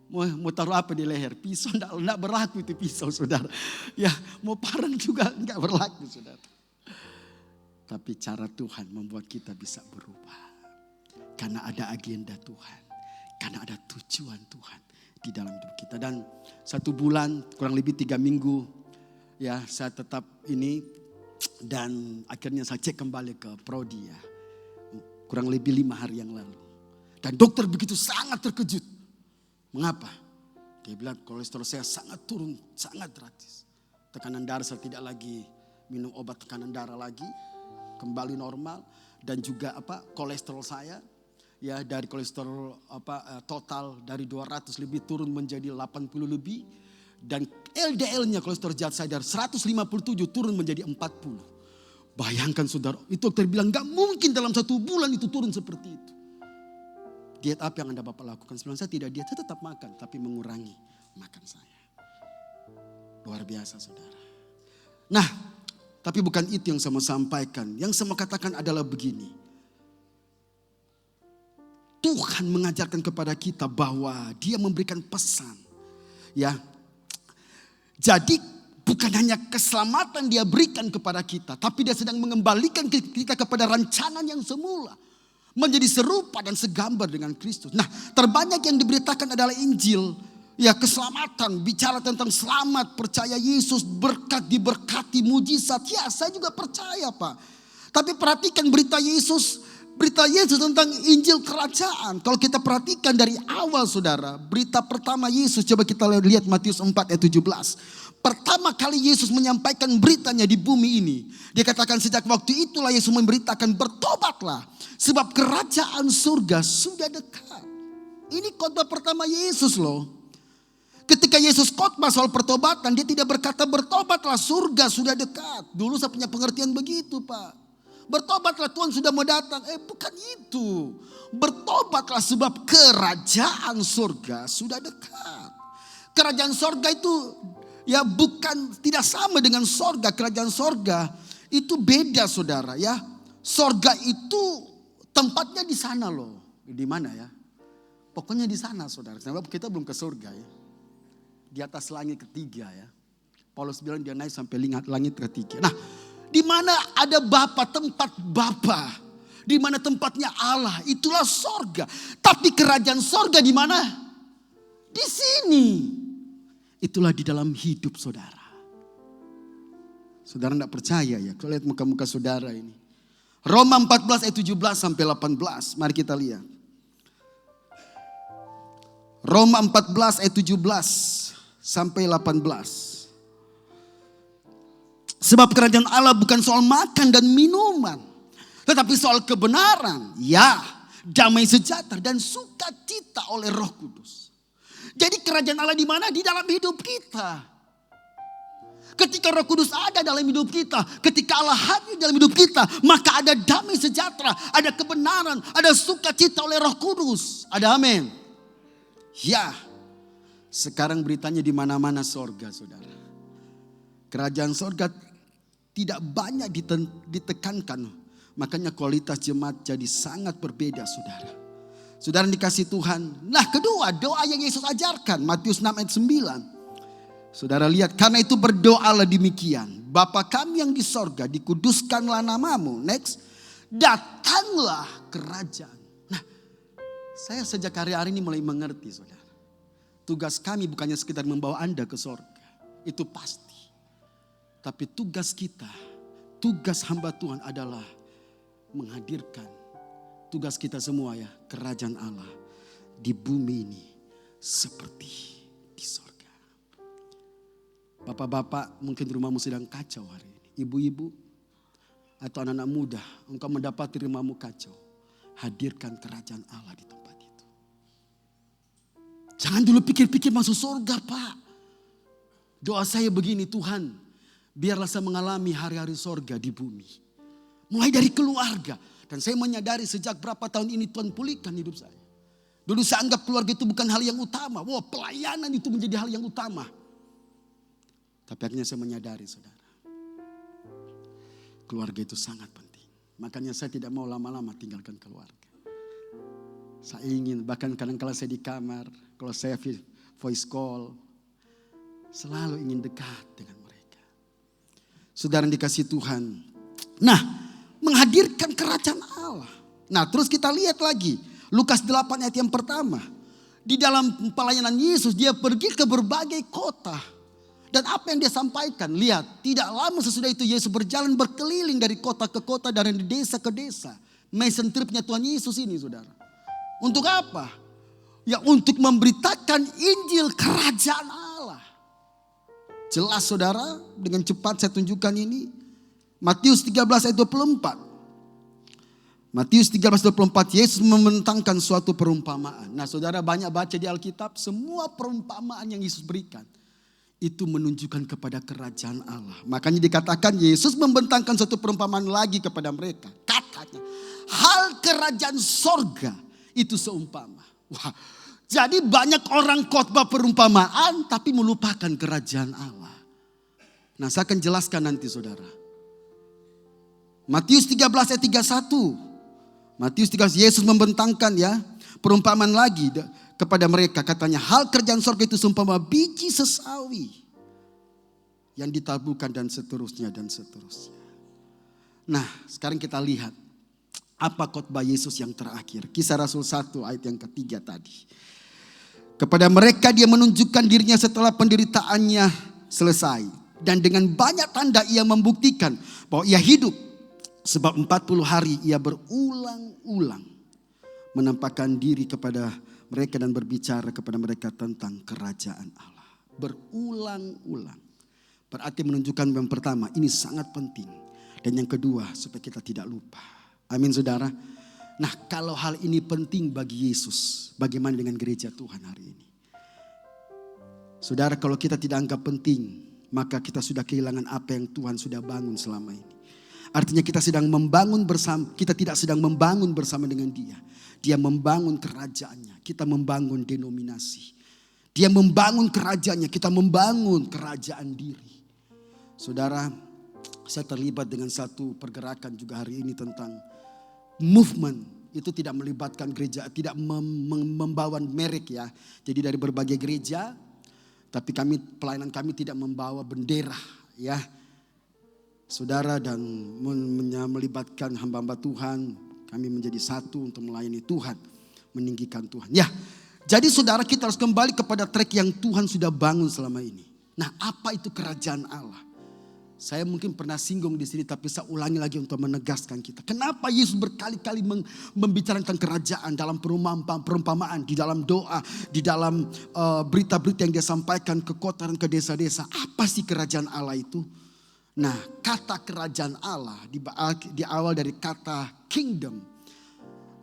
Mau taruh apa di leher? Pisau enggak berlaku itu pisau saudara. Ya mau parang juga enggak berlaku saudara. Tapi cara Tuhan membuat kita bisa berubah. Karena ada agenda Tuhan. Karena ada tujuan Tuhan di dalam hidup kita. Dan 1 bulan kurang lebih 3 minggu. Ya saya tetap ini. Dan akhirnya saya cek kembali ke Prodi ya. Kurang lebih 5 hari yang lalu. Dan dokter begitu sangat terkejut. Mengapa? Dia bilang kolesterol saya sangat turun. Sangat drastis. Tekanan darah saya tidak lagi minum obat tekanan darah lagi. Kembali normal dan juga kolesterol saya ya dari kolesterol total dari 200 lebih turun menjadi 80 lebih dan LDL-nya kolesterol jahat saya dari 157 turun menjadi 40. Bayangkan saudara, itu dokter bilang gak mungkin dalam 1 bulan itu turun seperti itu. Diet apa yang Anda Bapak lakukan? Sebenarnya saya tidak diet, saya tetap makan tapi mengurangi makan saya. Luar biasa saudara. Nah, tapi bukan itu yang saya mau sampaikan. Yang saya mau katakan adalah begini. Tuhan mengajarkan kepada kita bahwa dia memberikan pesan. Ya. Jadi bukan hanya keselamatan dia berikan kepada kita. Tapi dia sedang mengembalikan kita kepada rancangan yang semula. Menjadi serupa dan segambar dengan Kristus. Nah terbanyak yang diberitakan adalah Injil. Ya keselamatan, bicara tentang selamat, percaya Yesus, berkat, diberkati, mujizat. Ya saya juga percaya Pak. Tapi perhatikan berita Yesus tentang Injil kerajaan. Kalau kita perhatikan dari awal saudara, berita pertama Yesus, coba kita lihat Matius 4 ayat 17. Pertama kali Yesus menyampaikan beritanya di bumi ini. Dia katakan sejak waktu itulah Yesus memberitakan bertobatlah. Sebab kerajaan surga sudah dekat. Ini khotbah pertama Yesus loh. Ketika Yesus khotbah soal pertobatan, dia tidak berkata bertobatlah surga sudah dekat. Dulu saya punya pengertian begitu Pak. Bertobatlah Tuhan sudah mau datang. Bukan itu. Bertobatlah sebab kerajaan surga sudah dekat. Kerajaan surga itu ya bukan tidak sama dengan surga. Kerajaan surga itu beda saudara ya. Surga itu tempatnya di sana loh. Di mana ya? Pokoknya di sana saudara. Sebab kita belum ke surga ya. Di atas langit ketiga ya. Paulus bilang dia naik sampai langit ketiga. Nah, di mana ada Bapa, tempat Bapa, di mana tempatnya Allah, itulah sorga. Tapi kerajaan sorga di mana? Di sini. Itulah di dalam hidup saudara. Saudara tidak percaya ya? Kalau lihat muka-muka saudara ini. Roma 14 ayat 17 sampai 18. Mari kita lihat. Roma 14 ayat 17 sampai 18. Sebab kerajaan Allah bukan soal makan dan minuman, tetapi soal kebenaran, ya, damai sejahtera dan sukacita oleh Roh Kudus. Jadi kerajaan Allah di mana? Di dalam hidup kita. Ketika Roh Kudus ada dalam hidup kita, ketika Allah hadir dalam hidup kita, maka ada damai sejahtera, ada kebenaran, ada sukacita oleh Roh Kudus. Ada amin. Ya. Sekarang beritanya di mana-mana sorga saudara. Kerajaan sorga tidak banyak ditekankan. Makanya kualitas jemaat jadi sangat berbeda saudara. Saudara dikasih Tuhan. Nah kedua doa yang Yesus ajarkan. Matius 6 ayat 9. Saudara lihat. Karena itu berdoalah demikian. Bapa kami yang di sorga, dikuduskanlah namamu. Next. Datanglah kerajaan. Nah saya sejak hari-hari ini mulai mengerti saudara. Tugas kami bukannya sekedar membawa Anda ke sorga. Itu pasti. Tapi tugas kita, tugas hamba Tuhan adalah menghadirkan tugas kita semua ya, kerajaan Allah di bumi ini seperti di sorga. Bapak-bapak mungkin rumahmu sedang kacau hari ini. Ibu-ibu atau anak-anak muda, engkau mendapati rumahmu kacau. Hadirkan kerajaan Allah di tempat itu. Jangan dulu pikir-pikir masuk surga, Pak. Doa saya begini, Tuhan, biarlah saya mengalami hari-hari surga di bumi. Mulai dari keluarga. Dan saya menyadari sejak berapa tahun ini Tuhan pulihkan hidup saya. Dulu saya anggap keluarga itu bukan hal yang utama. Wah, pelayanan itu menjadi hal yang utama. Tapi akhirnya saya menyadari, saudara, keluarga itu sangat penting. Makanya saya tidak mau lama-lama tinggalkan keluarga. Saya ingin, bahkan kadang-kala saya di kamar, kalau saya voice call, selalu ingin dekat dengan mereka. Saudara yang dikasih Tuhan. Nah, menghadirkan kerajaan Allah. Nah, terus kita lihat lagi. Lukas 8 ayat yang pertama. Di dalam pelayanan Yesus, dia pergi ke berbagai kota. Dan apa yang dia sampaikan, lihat, tidak lama sesudah itu Yesus berjalan berkeliling dari kota ke kota, dari desa ke desa. Mission tripnya Tuhan Yesus ini, saudara. Untuk apa? Ya, untuk memberitakan Injil kerajaan Allah. Jelas, saudara, dengan cepat saya tunjukkan ini. Matius 13 ayat 24. Matius 13:24, Yesus membentangkan suatu perumpamaan. Nah, saudara banyak baca di Alkitab, semua perumpamaan yang Yesus berikan itu menunjukkan kepada kerajaan Allah. Makanya dikatakan Yesus membentangkan suatu perumpamaan lagi kepada mereka. Katanya, hal kerajaan sorga itu seumpama. Wah, jadi banyak orang khotbah perumpamaan tapi melupakan kerajaan Allah. Nah, saya akan jelaskan nanti, saudara. Matius 13 ayat 31. Matius 13, Yesus membentangkan ya perumpamaan lagi kepada mereka. Katanya, hal kerajaan sorga itu seumpama biji sesawi yang ditaburkan dan seterusnya dan seterusnya. Nah, sekarang kita lihat apa khotbah Yesus yang terakhir. Kisah Rasul 1 ayat yang ketiga tadi. Kepada mereka dia menunjukkan dirinya setelah penderitaannya selesai. Dan dengan banyak tanda ia membuktikan bahwa ia hidup. Sebab 40 hari ia berulang-ulang menampakkan diri kepada mereka dan berbicara kepada mereka tentang kerajaan Allah. Berulang-ulang. Berarti menunjukkan yang pertama, ini sangat penting. Dan yang kedua, supaya kita tidak lupa. Amin, saudara. Nah, kalau hal ini penting bagi Yesus, bagaimana dengan gereja Tuhan hari ini? Saudara, kalau kita tidak anggap penting, maka kita sudah kehilangan apa yang Tuhan sudah bangun selama ini. Artinya kita sedang membangun bersama, kita tidak sedang membangun bersama dengan dia. Dia membangun kerajaannya, kita membangun denominasi. Dia membangun kerajaannya, kita membangun kerajaan diri. Saudara, saya terlibat dengan satu pergerakan juga hari ini tentang movement. Itu tidak melibatkan gereja, tidak membawa merek ya. Jadi dari berbagai gereja, tapi pelayanan kami tidak membawa bendera ya. Saudara, dan melibatkan hamba-hamba Tuhan, kami menjadi satu untuk melayani Tuhan, meninggikan Tuhan. Ya, jadi saudara, kita harus kembali kepada track yang Tuhan sudah bangun selama ini. Nah, apa itu kerajaan Allah? Saya mungkin pernah singgung di sini, tapi saya ulangi lagi untuk menegaskan kita. Kenapa Yesus berkali-kali membicarakan kerajaan dalam perumpamaan, di dalam doa, di dalam berita-berita yang dia sampaikan ke kota dan ke desa-desa. Apa sih kerajaan Allah itu? Nah, kata kerajaan Allah di awal dari kata kingdom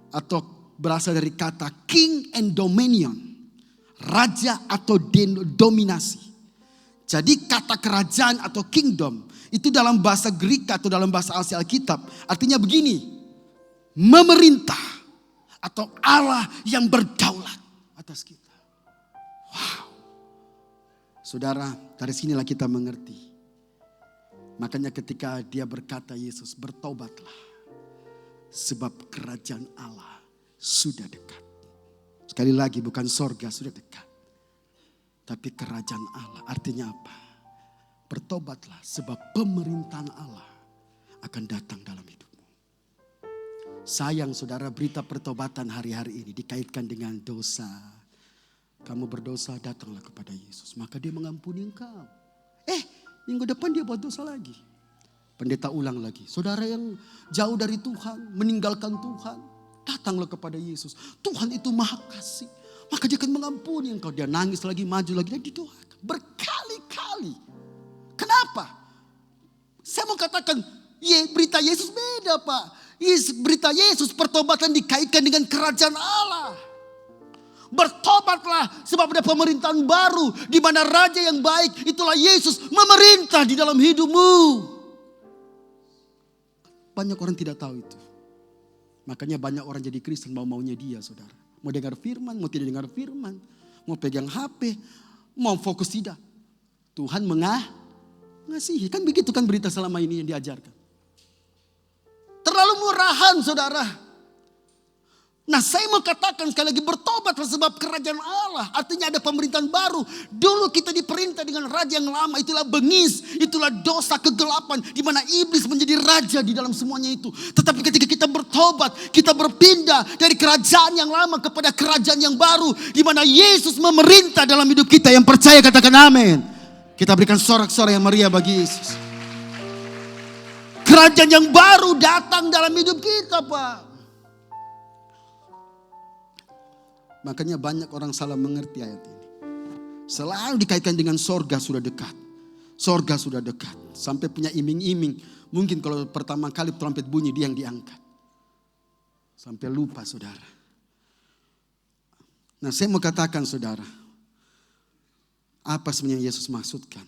atau berasal dari kata king and dominion, raja atau dominasi. Jadi kata kerajaan atau kingdom itu dalam bahasa Greek atau dalam bahasa asli Alkitab artinya begini, memerintah atau Allah yang berdaulat atas kita. Wow. Saudara, dari sinilah kita mengerti. Makanya ketika dia berkata Yesus, bertobatlah. Sebab kerajaan Allah sudah dekat. Sekali lagi, bukan sorga sudah dekat. Tapi kerajaan Allah artinya apa? Bertobatlah sebab pemerintahan Allah akan datang dalam hidupmu. Sayang saudara, berita pertobatan hari-hari ini dikaitkan dengan dosa. Kamu berdosa, datanglah kepada Yesus. Maka dia mengampuni engkau. Minggu depan dia buat dosa lagi. Pendeta ulang lagi. Saudara yang jauh dari Tuhan, meninggalkan Tuhan. Datanglah kepada Yesus. Tuhan itu maha kasih. Maka dia akan mengampuni engkau. Dia nangis lagi, maju lagi, dan didoakan. Berkali-kali. Kenapa? Saya mau katakan, berita Yesus beda Pak. Berita Yesus pertobatan dikaitkan dengan kerajaan Allah. Bertobatlah sebab ada pemerintahan baru. Di mana raja yang baik, itulah Yesus memerintah di dalam hidupmu. Banyak orang tidak tahu itu. Makanya banyak orang jadi Kristen mau-maunya dia saudara. Mau dengar firman, mau tidak dengar firman. Mau pegang HP, mau fokus tidak. Tuhan mengasihi. Kan begitu kan berita selama ini yang diajarkan. Terlalu murahan saudara. Nah saya mau katakan sekali lagi, bertobatlah sebab kerajaan Allah. Artinya ada pemerintahan baru. Dulu kita diperintah dengan raja yang lama. Itulah bengis, itulah dosa, kegelapan. Di mana iblis menjadi raja di dalam semuanya itu. Tetapi ketika kita bertobat, kita berpindah dari kerajaan yang lama kepada kerajaan yang baru. Di mana Yesus memerintah dalam hidup kita. Yang percaya katakan amin. Kita berikan sorak-sorai yang meriah bagi Yesus. Kerajaan yang baru datang dalam hidup kita Pak. Makanya banyak orang salah mengerti ayat ini. Selalu dikaitkan dengan sorga sudah dekat. Sorga sudah dekat. Sampai punya iming-iming. Mungkin kalau pertama kali trompet bunyi dia yang diangkat. Sampai lupa saudara. Nah saya mau katakan saudara. Apa sebenarnya Yesus maksudkan?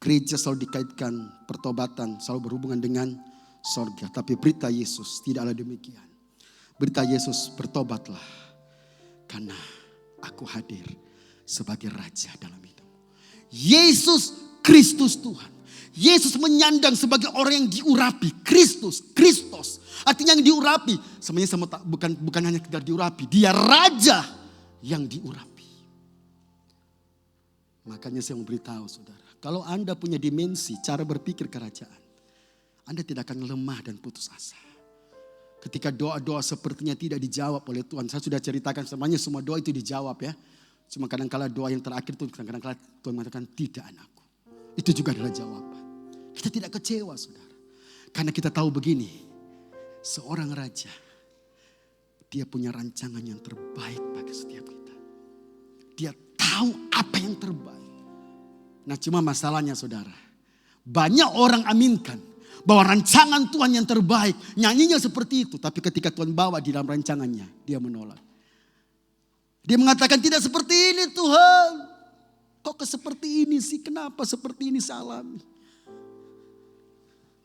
Gereja selalu dikaitkan pertobatan. Selalu berhubungan dengan sorga. Tapi berita Yesus tidaklah demikian. Berita Yesus bertobatlah. Karena aku hadir sebagai raja dalam hidupmu. Yesus Kristus Tuhan. Yesus menyandang sebagai orang yang diurapi. Kristus. Artinya yang diurapi. Sebenarnya bukan hanya sekedar diurapi. Dia raja yang diurapi. Makanya saya mau beritahu saudara. Kalau Anda punya dimensi cara berpikir kerajaan. Anda tidak akan lemah dan putus asa. Ketika doa-doa sepertinya tidak dijawab oleh Tuhan. Saya sudah ceritakan semuanya, semua doa itu dijawab ya. Cuma kadang-kala doa yang terakhir itu kadang-kala Tuhan mengatakan tidak anakku. Itu juga adalah jawaban. Kita tidak kecewa saudara. Karena kita tahu begini. Seorang raja. Dia punya rancangan yang terbaik bagi setiap kita. Dia tahu apa yang terbaik. Nah cuma masalahnya saudara. Banyak orang aminkan. Bahwa rancangan Tuhan yang terbaik. Nyanyinya seperti itu. Tapi ketika Tuhan bawa di dalam rancangannya. Dia menolak. Dia mengatakan tidak seperti ini Tuhan. Kok seperti ini sih? Kenapa seperti ini saya alami?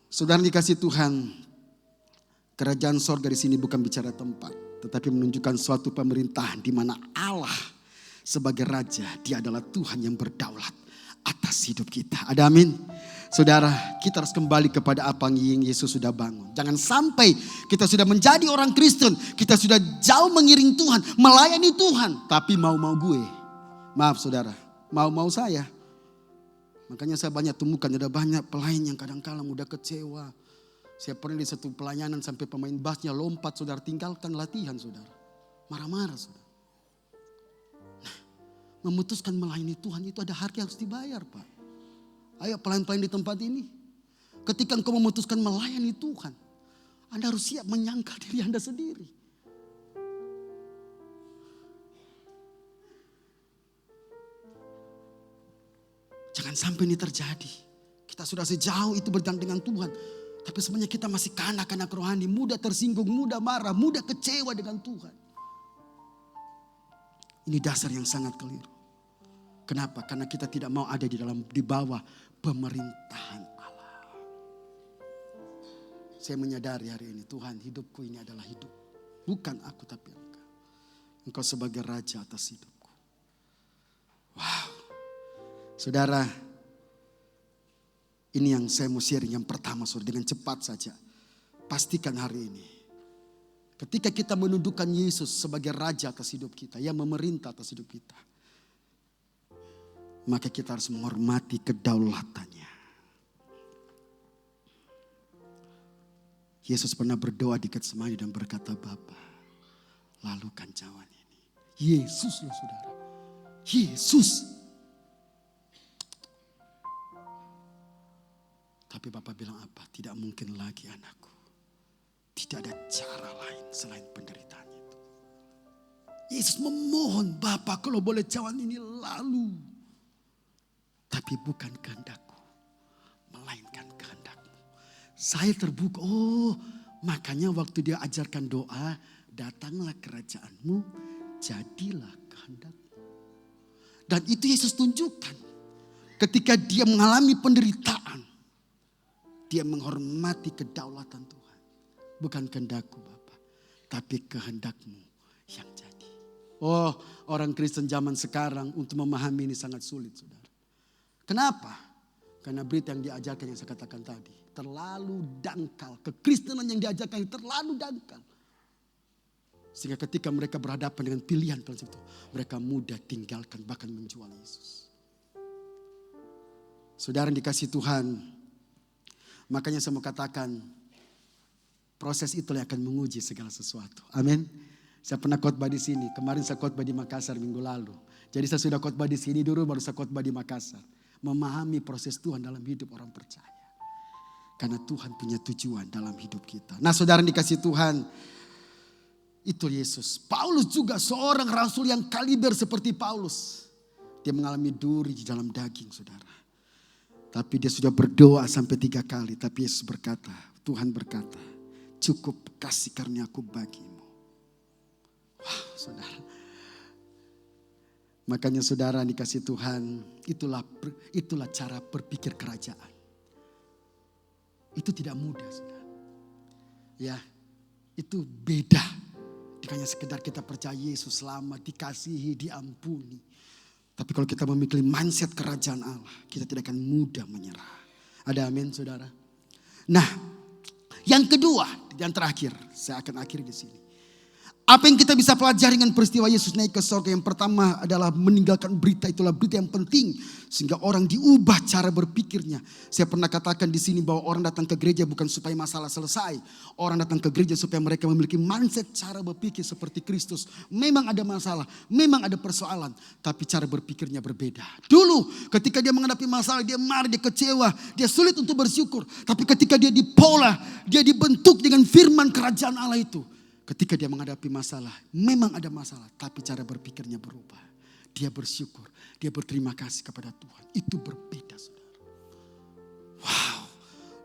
Saudara dikasih Tuhan. Kerajaan sorga di sini bukan bicara tempat. Tetapi menunjukkan suatu pemerintahan. Di mana Allah sebagai raja. Dia adalah Tuhan yang berdaulat atas hidup kita. Ada amin. Saudara, kita harus kembali kepada apa yang Yesus sudah bangun. Jangan sampai kita sudah menjadi orang Kristen. Kita sudah jauh mengiring Tuhan, melayani Tuhan. Tapi mau-mau gue. Maaf saudara, mau-mau saya. Makanya saya banyak temukan, ada banyak pelayan yang kadang-kala mudah kecewa. Saya pernah di satu pelayanan sampai pemain bassnya lompat saudara, tinggalkan latihan saudara. Marah-marah saudara. Nah, memutuskan melayani Tuhan itu ada harga yang harus dibayar Pak. Ayo pelayan-pelayan di tempat ini. Ketika engkau memutuskan melayani Tuhan. Anda harus siap menyangkal diri Anda sendiri. Jangan sampai ini terjadi. Kita sudah sejauh itu berjalan dengan Tuhan. Tapi sebenarnya kita masih kanak-kanak rohani. Mudah tersinggung, mudah marah, mudah kecewa dengan Tuhan. Ini dasar yang sangat keliru. Kenapa? Karena kita tidak mau ada di bawah pemerintahan Allah. Saya menyadari hari ini Tuhan, hidupku ini adalah hidup. Bukan aku tapi Engkau. Engkau sebagai raja atas hidupku. Wow. Saudara, ini yang saya mau sharing yang pertama saudara, dengan cepat saja. Pastikan hari ini. Ketika kita menundukkan Yesus sebagai raja atas hidup kita. Yang memerintah atas hidup kita. Maka kita harus menghormati kedaulatannya. Yesus pernah berdoa di Getsemani dan berkata, Bapa, lalukan cawan ini. Yesus loh saudara. Yesus. Tapi Bapa bilang apa? Tidak mungkin lagi anakku. Tidak ada cara lain selain penderitaan itu. Yesus memohon, Bapa kalau boleh cawan ini lalu. Tapi bukan kehendakku, melainkan kehendakmu. Saya terbuka, makanya waktu dia ajarkan doa, datanglah kerajaanmu, jadilah kehendakmu. Dan itu Yesus tunjukkan. Ketika dia mengalami penderitaan, dia menghormati kedaulatan Tuhan. Bukan kehendakku Bapa, tapi kehendakmu yang jadi. Orang Kristen zaman sekarang untuk memahami ini sangat sulit, saudara. Kenapa? Karena berita yang diajarkan yang saya katakan tadi terlalu dangkal. Kekristenan yang diajarkan terlalu dangkal. Sehingga ketika mereka berhadapan dengan pilihan Tuhan itu, mereka mudah tinggalkan bahkan menjual Yesus. Saudara yang dikasihi Tuhan, makanya saya mau katakan proses itu yang akan menguji segala sesuatu. Amin. Saya pernah khotbah di sini. Kemarin saya khotbah di Makassar minggu lalu. Jadi saya sudah khotbah di sini dulu, baru saya khotbah di Makassar. Memahami proses Tuhan dalam hidup orang percaya. Karena Tuhan punya tujuan dalam hidup kita. Nah, saudara yang dikasihi Tuhan, itu Yesus. Paulus juga seorang rasul yang kaliber seperti Paulus. Dia mengalami duri di dalam daging, saudara. Tapi dia sudah berdoa sampai 3 kali. Tapi Yesus berkata, Tuhan berkata, cukup kasih karunia-Ku bagimu. Wah, saudara. Makanya saudara dikasih Tuhan, itulah cara berpikir kerajaan. Itu tidak mudah, saudara. Ya, itu beda. Hanya sekedar kita percaya Yesus selamat, dikasihi, diampuni. Tapi kalau kita memiliki mindset kerajaan Allah, kita tidak akan mudah menyerah. Ada amin, saudara? Nah, yang kedua dan terakhir, saya akan akhiri di sini. Apa yang kita bisa pelajari dengan peristiwa Yesus naik ke surga? Yang pertama adalah meninggalkan berita, itulah berita yang penting. Sehingga orang diubah cara berpikirnya. Saya pernah katakan di sini bahwa orang datang ke gereja bukan supaya masalah selesai. Orang datang ke gereja supaya mereka memiliki mindset cara berpikir seperti Kristus. Memang ada masalah, memang ada persoalan. Tapi cara berpikirnya berbeda. Dulu ketika dia menghadapi masalah, dia marah, dia kecewa, dia sulit untuk bersyukur. Tapi ketika dia dipola, dia dibentuk dengan firman kerajaan Allah itu. Ketika dia menghadapi masalah, memang ada masalah, tapi cara berpikirnya berubah. Dia bersyukur, dia berterima kasih kepada Tuhan. Itu berbeda, saudara. Wow,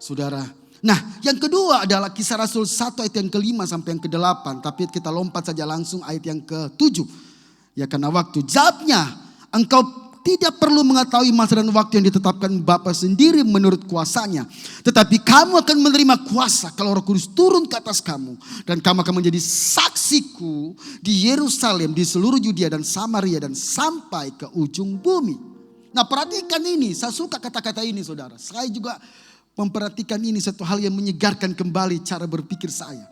saudara. Nah, yang kedua adalah Kisah Rasul 1 ayat yang ke-5 sampai yang ke-8. Tapi kita lompat saja langsung ayat yang ke-7. Ya, karena waktu. Jawabnya, engkau tidak perlu mengetahui masa dan waktu yang ditetapkan Bapa sendiri menurut kuasanya. Tetapi kamu akan menerima kuasa kalau Roh Kudus turun ke atas kamu. Dan kamu akan menjadi saksiku di Yerusalem, di seluruh Yudea dan Samaria dan sampai ke ujung bumi. Nah, perhatikan ini, saya suka kata-kata ini, saudara. Saya juga memperhatikan ini, satu hal yang menyegarkan kembali cara berpikir saya.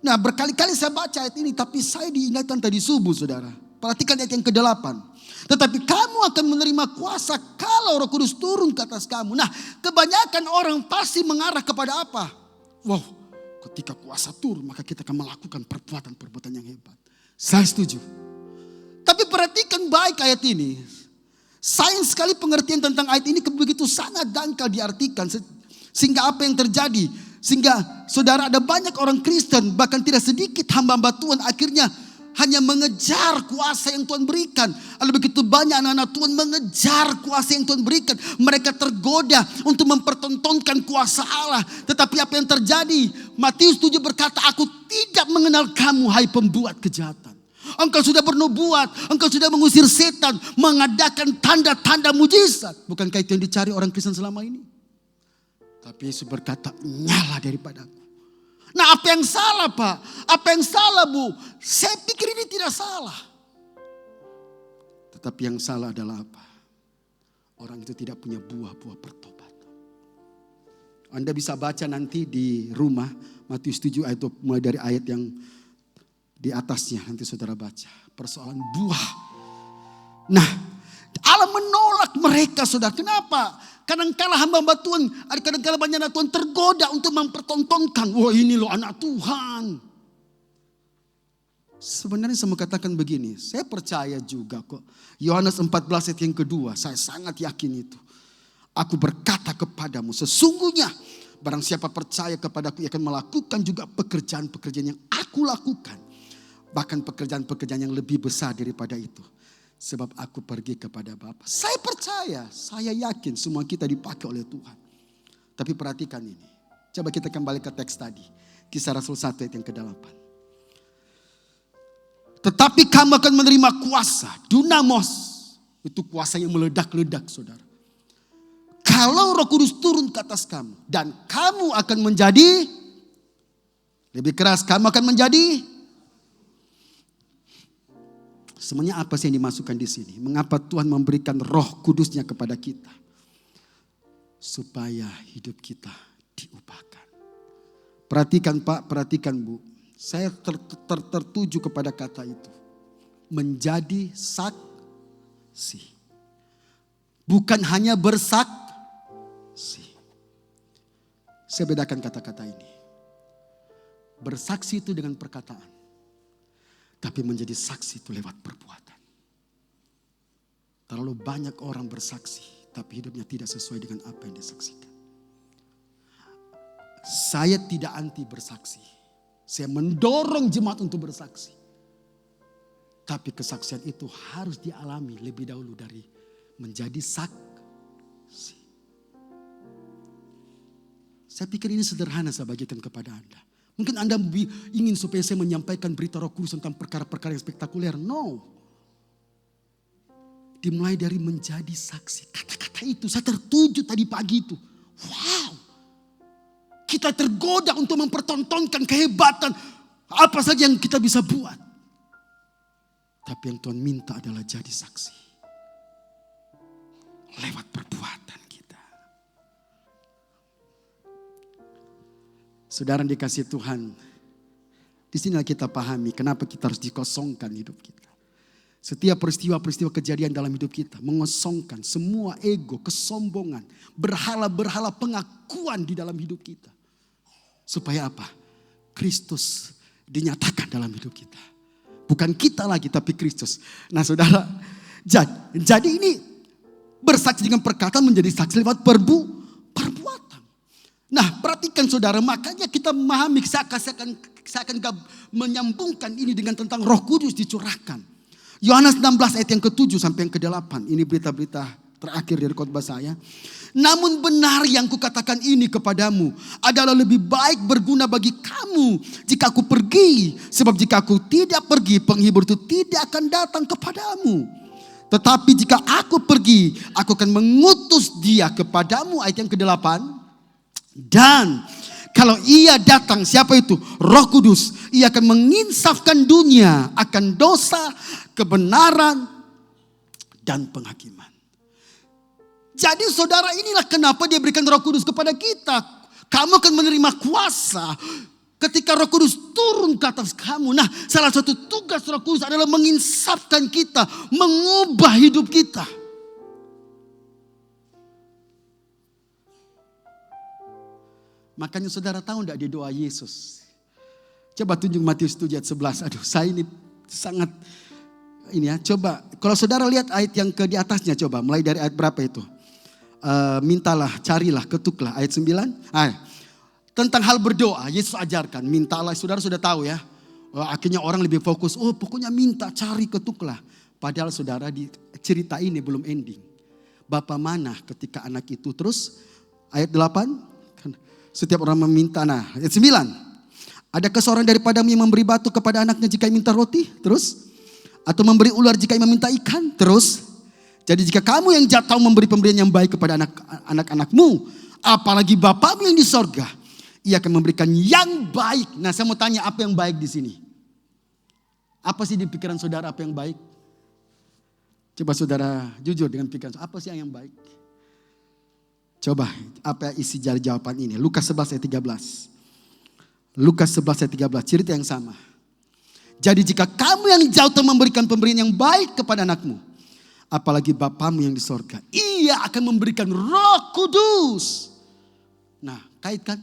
Nah, berkali-kali saya baca ayat ini, tapi saya diingatkan tadi subuh, saudara. Perhatikan ayat yang ke-8. Tetapi kamu akan menerima kuasa kalau Roh Kudus turun ke atas kamu. Nah, kebanyakan orang pasti mengarah kepada apa? Wow, ketika kuasa turun maka kita akan melakukan perbuatan-perbuatan yang hebat. Saya setuju. Tapi perhatikan baik ayat ini. Sayang sekali pengertian tentang ayat ini begitu sangat dangkal diartikan. Sehingga apa yang terjadi? Sehingga saudara, ada banyak orang Kristen, bahkan tidak sedikit hamba-hamba Tuhan akhirnya hanya mengejar kuasa yang Tuhan berikan. Ada begitu banyak anak-anak Tuhan mengejar kuasa yang Tuhan berikan. Mereka tergoda untuk mempertontonkan kuasa Allah. Tetapi apa yang terjadi? Matius 7 berkata, aku tidak mengenal kamu, hai pembuat kejahatan. Engkau sudah bernubuat, engkau sudah mengusir setan, mengadakan tanda-tanda mujizat. Bukankah itu yang dicari orang Kristen selama ini? Tapi Yesus berkata, nyala daripadaku. Nah, apa yang salah, Pak? Apa yang salah, Bu? Saya pikir ini tidak salah. Tetapi yang salah adalah apa? Orang itu tidak punya buah-buah pertobatan. Anda bisa baca nanti di rumah, Matius 7 ayat mulai dari ayat yang di atasnya. Nanti saudara baca. Persoalan buah. Nah, Allah menolak mereka, saudara. Kenapa? Kadang-kala hamba-hamba Tuhan, kadang-kala banyak anak Tuhan tergoda untuk mempertontonkan. Wah, ini loh anak Tuhan. Sebenarnya saya mau katakan begini, saya percaya juga kok. Yohanes 14 ayat yang kedua, saya sangat yakin itu. Aku berkata kepadamu, sesungguhnya Barang siapa percaya kepadaku, ia akan melakukan juga pekerjaan-pekerjaan yang aku lakukan. Bahkan pekerjaan-pekerjaan yang lebih besar daripada itu. Sebab aku pergi kepada Bapa. Saya percaya, saya yakin semua kita dipakai oleh Tuhan. Tapi perhatikan ini. Coba kita kembali ke teks tadi. Kisah Rasul 1 ayat yang ke-8. Tetapi kamu akan menerima kuasa, dunamos. Itu kuasa yang meledak-ledak, saudara. Kalau Roh Kudus turun ke atas kamu. Dan kamu akan menjadi, lebih keras, kamu akan menjadi. Semuanya apa sih yang dimasukkan di sini? Mengapa Tuhan memberikan Roh Kudusnya kepada kita? Supaya hidup kita diubahkan. Perhatikan Pak, perhatikan Bu. Saya tertuju kepada kata itu. Menjadi saksi. Bukan hanya bersaksi. Saya bedakan kata-kata ini. Bersaksi itu dengan perkataan. Tapi menjadi saksi itu lewat perbuatan. Terlalu banyak orang bersaksi, tapi hidupnya tidak sesuai dengan apa yang disaksikan. Saya tidak anti bersaksi. Saya mendorong jemaat untuk bersaksi. Tapi kesaksian itu harus dialami lebih dahulu dari menjadi saksi. Saya pikir ini sederhana saya bagikan kepada Anda. Mungkin Anda ingin supaya saya menyampaikan berita Roh Kudus tentang perkara-perkara yang spektakuler. No. Dimulai dari menjadi saksi. Kata-kata itu saya tertuju tadi pagi itu. Wow. Kita tergoda untuk mempertontonkan kehebatan. Apa saja yang kita bisa buat. Tapi yang Tuhan minta adalah jadi saksi. Lewat perbuatan kita. Saudara dikasih Tuhan, di sinilah kita pahami kenapa kita harus dikosongkan hidup kita. Setiap peristiwa-peristiwa kejadian dalam hidup kita mengosongkan semua ego, kesombongan, berhala-berhala pengakuan di dalam hidup kita. Supaya apa? Kristus dinyatakan dalam hidup kita. Bukan kita lagi tapi Kristus. Nah saudara, jadi ini bersaksi dengan perkataan menjadi saksi lewat perbuatan. Nah perhatikan saudara, makanya kita memahami, saya akan menyambungkan ini dengan tentang Roh Kudus dicurahkan. Yohanes 16 ayat yang ke-7 sampai yang ke-8. Ini berita-berita terakhir dari khotbah saya. Namun benar yang kukatakan ini kepadamu adalah lebih baik berguna bagi kamu jika aku pergi. Sebab jika aku tidak pergi, penghibur itu tidak akan datang kepadamu. Tetapi jika aku pergi, aku akan mengutus dia kepadamu. Ayat yang ke-8. Dan kalau ia datang, siapa itu? Roh Kudus. Ia akan menginsafkan dunia akan dosa, kebenaran, dan penghakiman. Jadi saudara, inilah kenapa dia berikan Roh Kudus kepada kita. Kamu akan menerima kuasa ketika Roh Kudus turun ke atas kamu. Nah, salah satu tugas Roh Kudus adalah menginsafkan kita, mengubah hidup kita. Makanya saudara tahu enggak di doa Yesus? Coba tunjuk Matius 7 ayat 11. Aduh, saya ini sangat ini ya. Coba kalau saudara lihat ayat yang di atasnya, coba mulai dari ayat berapa itu? Mintalah, carilah, ketuklah. Ayat 9. Tentang hal berdoa, Yesus ajarkan. Mintalah, saudara sudah tahu ya. Akhirnya orang lebih fokus. Oh pokoknya minta, cari, ketuklah. Padahal saudara di cerita ini belum ending. Bapa mana ketika anak itu terus. Ayat 8. Setiap orang meminta. Nah ayat 9. Adakah seorang daripadamu yang memberi batu kepada anaknya jika ia minta roti? Terus. Atau memberi ular jika ia meminta ikan? Terus. Jadi jika kamu yang jahat tahu memberi pemberian yang baik kepada anak-anakmu, apalagi Bapamu yang di sorga, ia akan memberikan yang baik. Nah saya mau tanya, apa yang baik di sini? Apa sih di pikiran saudara apa yang baik? Coba saudara jujur dengan pikiran, apa sih yang baik? Coba apa isi jawaban ini? Lukas 11 ayat 13. Lukas 11 ayat 13, cerita yang sama. Jadi jika kamu yang jauh tahu memberikan pemberian yang baik kepada anakmu, apalagi Bapamu yang di sorga, ia akan memberikan Roh Kudus. Nah kaitkan,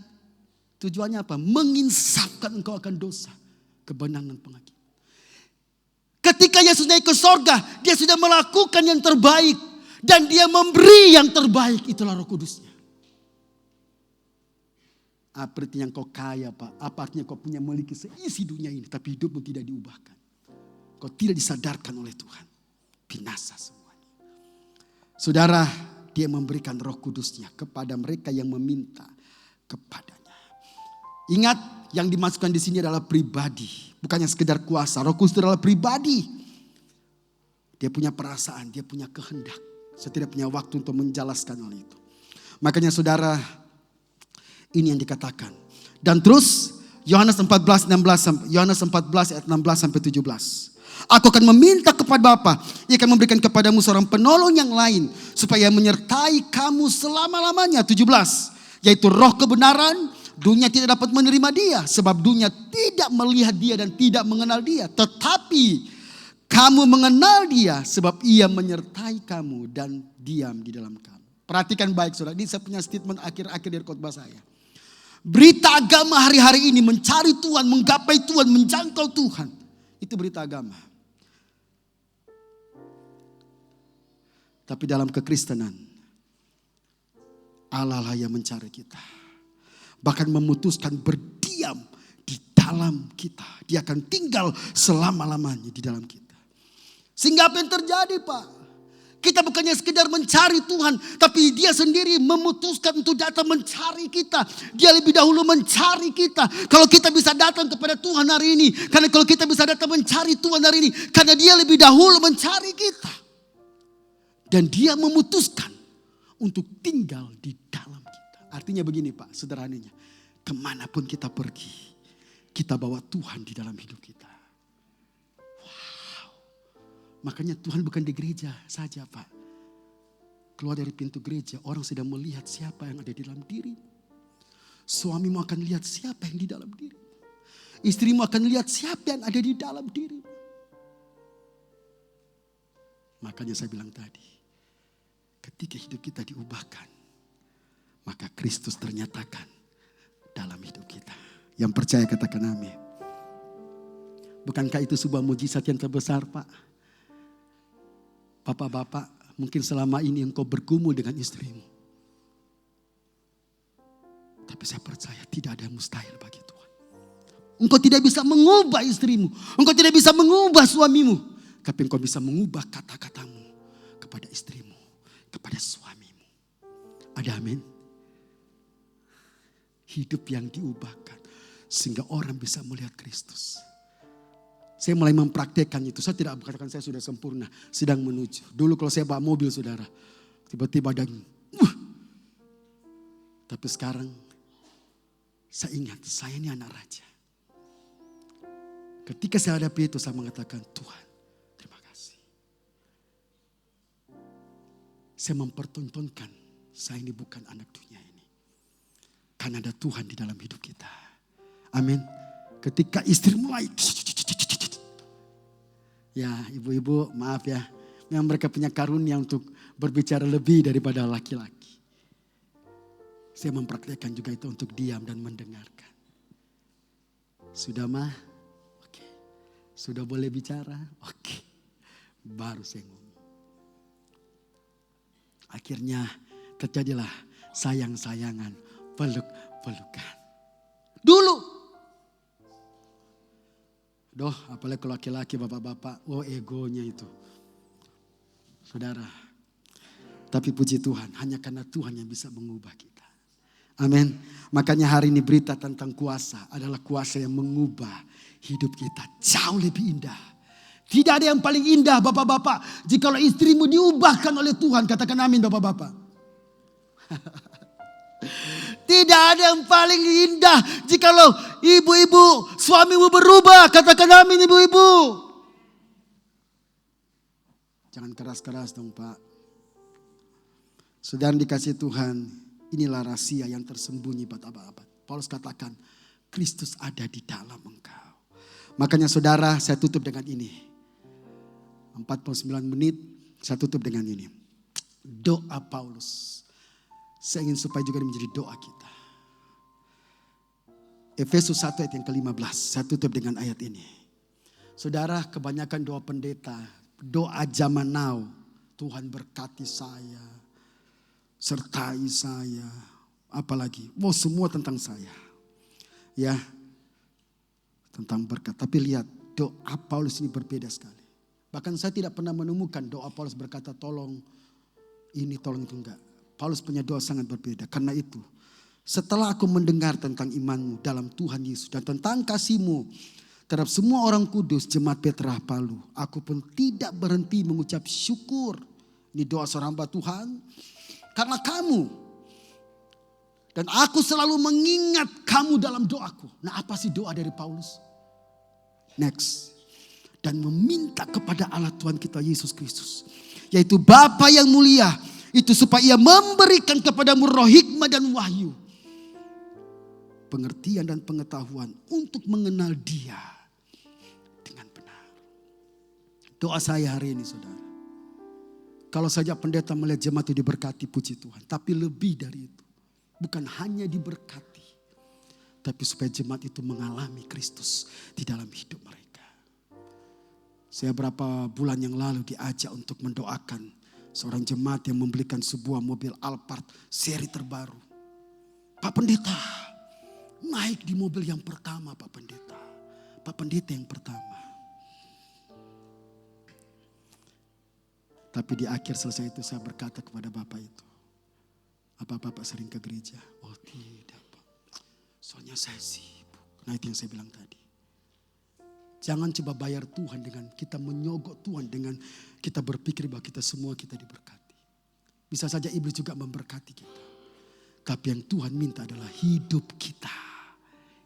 tujuannya apa? Menginsafkan engkau akan dosa, kebenaran dan penghakiman. Ketika Yesus naik ke sorga, dia sudah melakukan yang terbaik. Dan dia memberi yang terbaik, itulah Roh Kudusnya. Apa artinya kau kaya Pak? Apa artinya kau punya memiliki seisi dunia ini tapi hidupmu tidak diubahkan? Kau tidak disadarkan oleh Tuhan. Binasa semuanya. Saudara, dia memberikan Roh Kudusnya kepada mereka yang meminta kepadanya. Ingat, yang dimasukkan di sini adalah pribadi, bukannya sekedar kuasa. Roh Kudus adalah pribadi. Dia punya perasaan, dia punya kehendak. Saya tidak punya waktu untuk menjelaskan hal itu. Makanya saudara, ini yang dikatakan. Dan terus Yohanes 14 ayat 16 sampai 17. Aku akan meminta kepada Bapa, Ia akan memberikan kepadamu seorang penolong yang lain supaya menyertai kamu selama-lamanya. 17, yaitu Roh kebenaran. Dunia tidak dapat menerima Dia sebab dunia tidak melihat Dia dan tidak mengenal Dia. Tetapi kamu mengenal Dia sebab Ia menyertai kamu dan diam di dalam kamu. Perhatikan baik saudara, ini saya punya statement akhir-akhir dari khotbah saya. Berita agama hari-hari ini mencari Tuhan, menggapai Tuhan, menjangkau Tuhan. Itu berita agama. Tapi dalam kekristenan, Allah lah yang mencari kita. Bahkan memutuskan berdiam di dalam kita. Dia akan tinggal selama-lamanya di dalam kita. Sehingga apa yang terjadi Pak? Kita bukannya sekedar mencari Tuhan, tapi Dia sendiri memutuskan untuk datang mencari kita. Dia lebih dahulu mencari kita. Kalau kita bisa datang kepada Tuhan hari ini, karena kalau kita bisa datang mencari Tuhan hari ini, karena Dia lebih dahulu mencari kita. Dan Dia memutuskan untuk tinggal di dalam kita. Artinya begini Pak, sederhananya. Kemanapun kita pergi, kita bawa Tuhan di dalam hidup kita. Makanya Tuhan bukan di gereja saja Pak. Keluar dari pintu gereja, orang sedang melihat siapa yang ada di dalam diri. Suamimu akan lihat siapa yang di dalam diri. Istrimu akan lihat siapa yang ada di dalam diri. Makanya saya bilang tadi, ketika hidup kita diubahkan, maka Kristus ternyatakan dalam hidup kita. Yang percaya katakan amin. Bukankah itu sebuah mujizat yang terbesar Pak? Bapak-bapak, mungkin selama ini engkau bergumul dengan istrimu. Tapi saya percaya tidak ada yang mustahil bagi Tuhan. Engkau tidak bisa mengubah istrimu. Engkau tidak bisa mengubah suamimu. Tapi engkau bisa mengubah kata-katamu kepada istrimu, kepada suamimu. Ada amin? Hidup yang diubahkan sehingga orang bisa melihat Kristus. Saya mulai mempraktekkan itu. Saya tidak mengatakan saya sudah sempurna, sedang menuju. Dulu kalau saya bawa mobil saudara, tiba-tiba ada tapi sekarang saya ingat saya ini anak raja. Ketika saya hadapi itu saya mengatakan Tuhan terima kasih. Saya mempertontonkan saya ini bukan anak dunia ini. Karena ada Tuhan di dalam hidup kita. Amin. Ketika istri mulai ya ibu-ibu maaf ya. Memang mereka punya karunia untuk berbicara lebih daripada laki-laki. Saya mempraktikkan juga itu untuk diam dan mendengarkan. Sudah mah? Oke. Sudah boleh bicara? Oke. Baru saya ngomong. Akhirnya terjadilah sayang-sayangan, peluk-pelukan. Dulu. Doh, apalagi kalau laki-laki, bapak-bapak, oh egonya itu. Saudara, tapi puji Tuhan, hanya karena Tuhan yang bisa mengubah kita. Amin. Makanya hari ini berita tentang kuasa adalah kuasa yang mengubah hidup kita jauh lebih indah. Tidak ada yang paling indah bapak-bapak. Jikalau istrimu diubahkan oleh Tuhan, katakan amin bapak-bapak. Tidak ada yang paling indah jikalau ibu-ibu suamimu berubah. Katakan amin ibu-ibu. Jangan keras-keras dong Pak. Saudara dikasih Tuhan, inilah rahasia yang tersembunyi berabad-abad. Paulus katakan, Kristus ada di dalam engkau. Makanya saudara, saya tutup dengan ini. 49 menit, saya tutup dengan ini. Doa Paulus. Saya ingin supaya juga menjadi doa kita. Efesus 1 ayat yang ke-15. Saya tutup dengan ayat ini. Saudara, kebanyakan doa pendeta, doa zaman now. Tuhan berkati saya, sertai saya. Apalagi, semua tentang saya. Ya, tentang berkat. Tapi lihat, doa Paulus ini berbeda sekali. Bahkan saya tidak pernah menemukan doa Paulus berkata tolong ini, tolong itu, enggak. Paulus punya doa sangat berbeda. Karena itu, setelah aku mendengar tentang imanmu dalam Tuhan Yesus dan tentang kasihmu terhadap semua orang kudus jemaat Petra Palu, aku pun tidak berhenti mengucap syukur. Ini doa seorang hamba Tuhan. Karena kamu. Dan aku selalu mengingat kamu dalam doaku. Nah, apa sih doa dari Paulus? Next. Dan meminta kepada Allah Tuhan kita Yesus Kristus, yaitu Bapa yang mulia, itu supaya ia memberikan kepadamu roh hikmah dan wahyu, pengertian dan pengetahuan untuk mengenal Dia dengan benar. Doa saya hari ini, saudara, kalau saja pendeta melihat jemaat itu diberkati, puji Tuhan. Tapi lebih dari itu, bukan hanya diberkati, tapi supaya jemaat itu mengalami Kristus di dalam hidup mereka. Saya berapa bulan yang lalu diajak untuk mendoakan seorang jemaat yang membelikan sebuah mobil Alphard seri terbaru. Pak Pendeta, naik di mobil yang pertama, Pak Pendeta. Pak Pendeta yang pertama. Tapi di akhir selesai itu saya berkata kepada Bapak itu, apa Bapak sering ke gereja? Oh tidak Pak, soalnya saya sibuk. Nah itu yang saya bilang tadi. Jangan coba bayar Tuhan dengan kita menyogok Tuhan, dengan kita berpikir bahwa kita semua kita diberkati. Bisa saja iblis juga memberkati kita. Tapi yang Tuhan minta adalah hidup kita.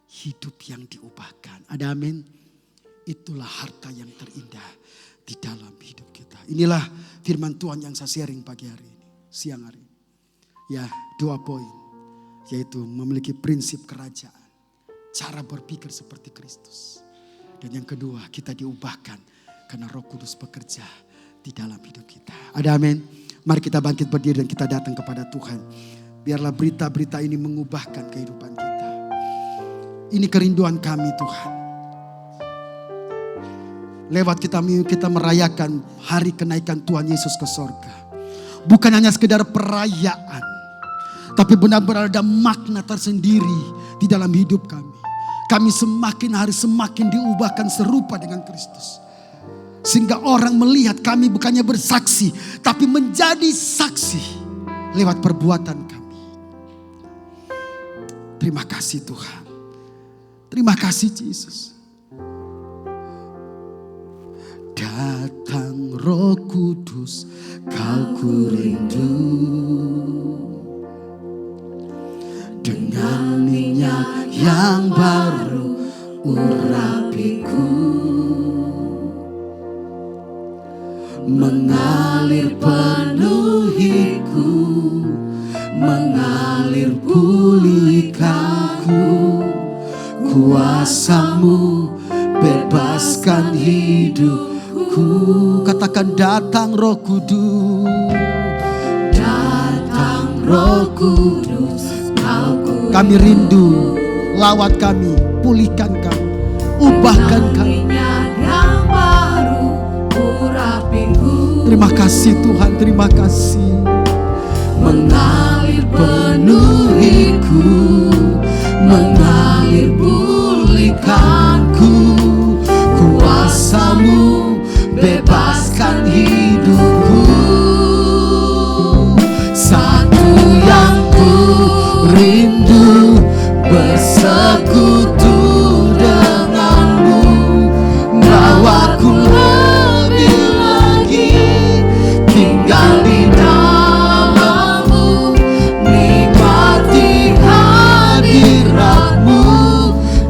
Hidup yang diubahkan. Ada amin? Itulah harta yang terindah di dalam hidup kita. Inilah firman Tuhan yang saya sharing pagi hari ini, siang hari ini. Ya, 2 poin. Yaitu memiliki prinsip kerajaan. Cara berpikir seperti Kristus. Dan yang kedua, kita diubahkan karena Roh Kudus bekerja di dalam hidup kita. Ada amin? Mari kita bangkit berdiri dan kita datang kepada Tuhan. Biarlah berita-berita ini mengubahkan kehidupan kita. Ini kerinduan kami Tuhan. Lewat kita merayakan hari kenaikan Tuhan Yesus ke sorga. Bukan hanya sekedar perayaan. Tapi benar-benar ada makna tersendiri di dalam hidup kami. Kami semakin hari semakin diubahkan serupa dengan Kristus. Sehingga orang melihat kami bukannya bersaksi, tapi menjadi saksi lewat perbuatan kami. Terima kasih Tuhan. Terima kasih Yesus. Datang Roh Kudus, Kau ku rindu. Dengan minyak yang baru urapiku, mengalir penuhiku, mengalir pulihkanku. Kuasa-Mu bebaskan hidupku. Katakan datang Roh Kudus. Datang Roh Kudus. Kami rindu, lawat kami, pulihkan kami, ubahkan kami. Terima kasih Tuhan, terima kasih. Mengalir penuhiku, mengalir pulihkanku. Kuasa-Mu bebaskan hidupku. Satu yang ku rindu, bersekutu denganmu, bawaku lebih lagi, tinggal di dalammu, nikmati hadiratmu,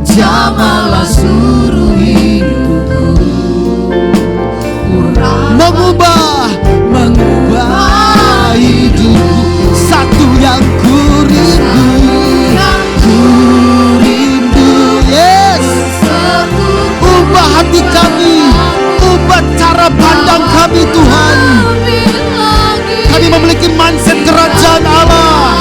jamahlah seluruh hidupku. Mengubah hidupku. Satu yang ku rindu, yes. Ubah hati kami, ubah cara pandang kami Tuhan. Kami memiliki mindset kerajaan Allah.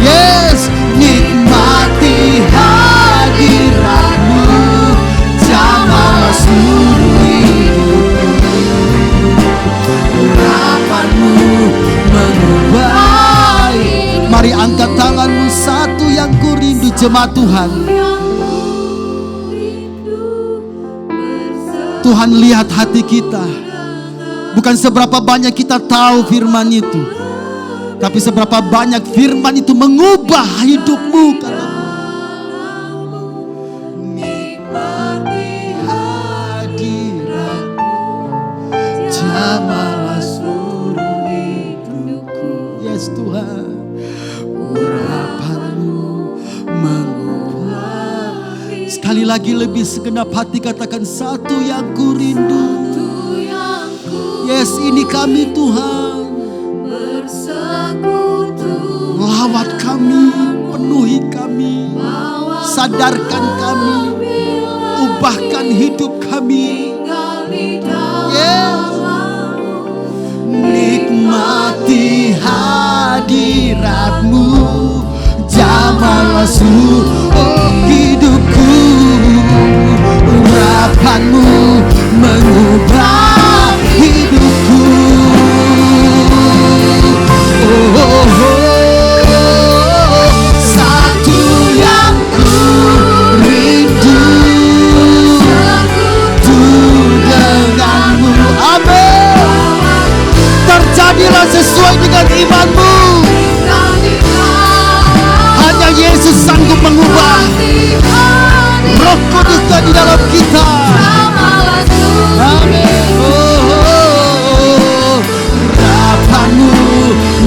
Yes, nikmati hadiratmu, jamahlah seluruh hidupku. Urapanmu mengubah. Mari angkat tanganmu, satu yang ku rindu jemaat Tuhan. Tuhan lihat hati kita. Bukan seberapa banyak kita tahu firman itu, tapi seberapa banyak firman itu mengubah hidupmu, kata Tuhan. Nikmati hadiratmu, jamalah seluruh hidupku. Yes Tuhan, urapanmu mengubah. Sekali lagi lebih segenap hati katakan, satu yang ku rindu. Yes, ini kami Tuhan. Lawat kami, penuhi kami, sadarkan kami, ubahkan hidup kami. Yes. Nikmati hadiratmu, jamalah seluruh hidupku. Urapanmu mengubah hidupku. Oh, oh, oh. Satu yang ku rindu, denganmu. Amin. Terjadilah sesuai dengan imanmu. Hanya Yesus sanggup mengubah. Roh Kudus di dalam kita. Amin. Oh, urapanmu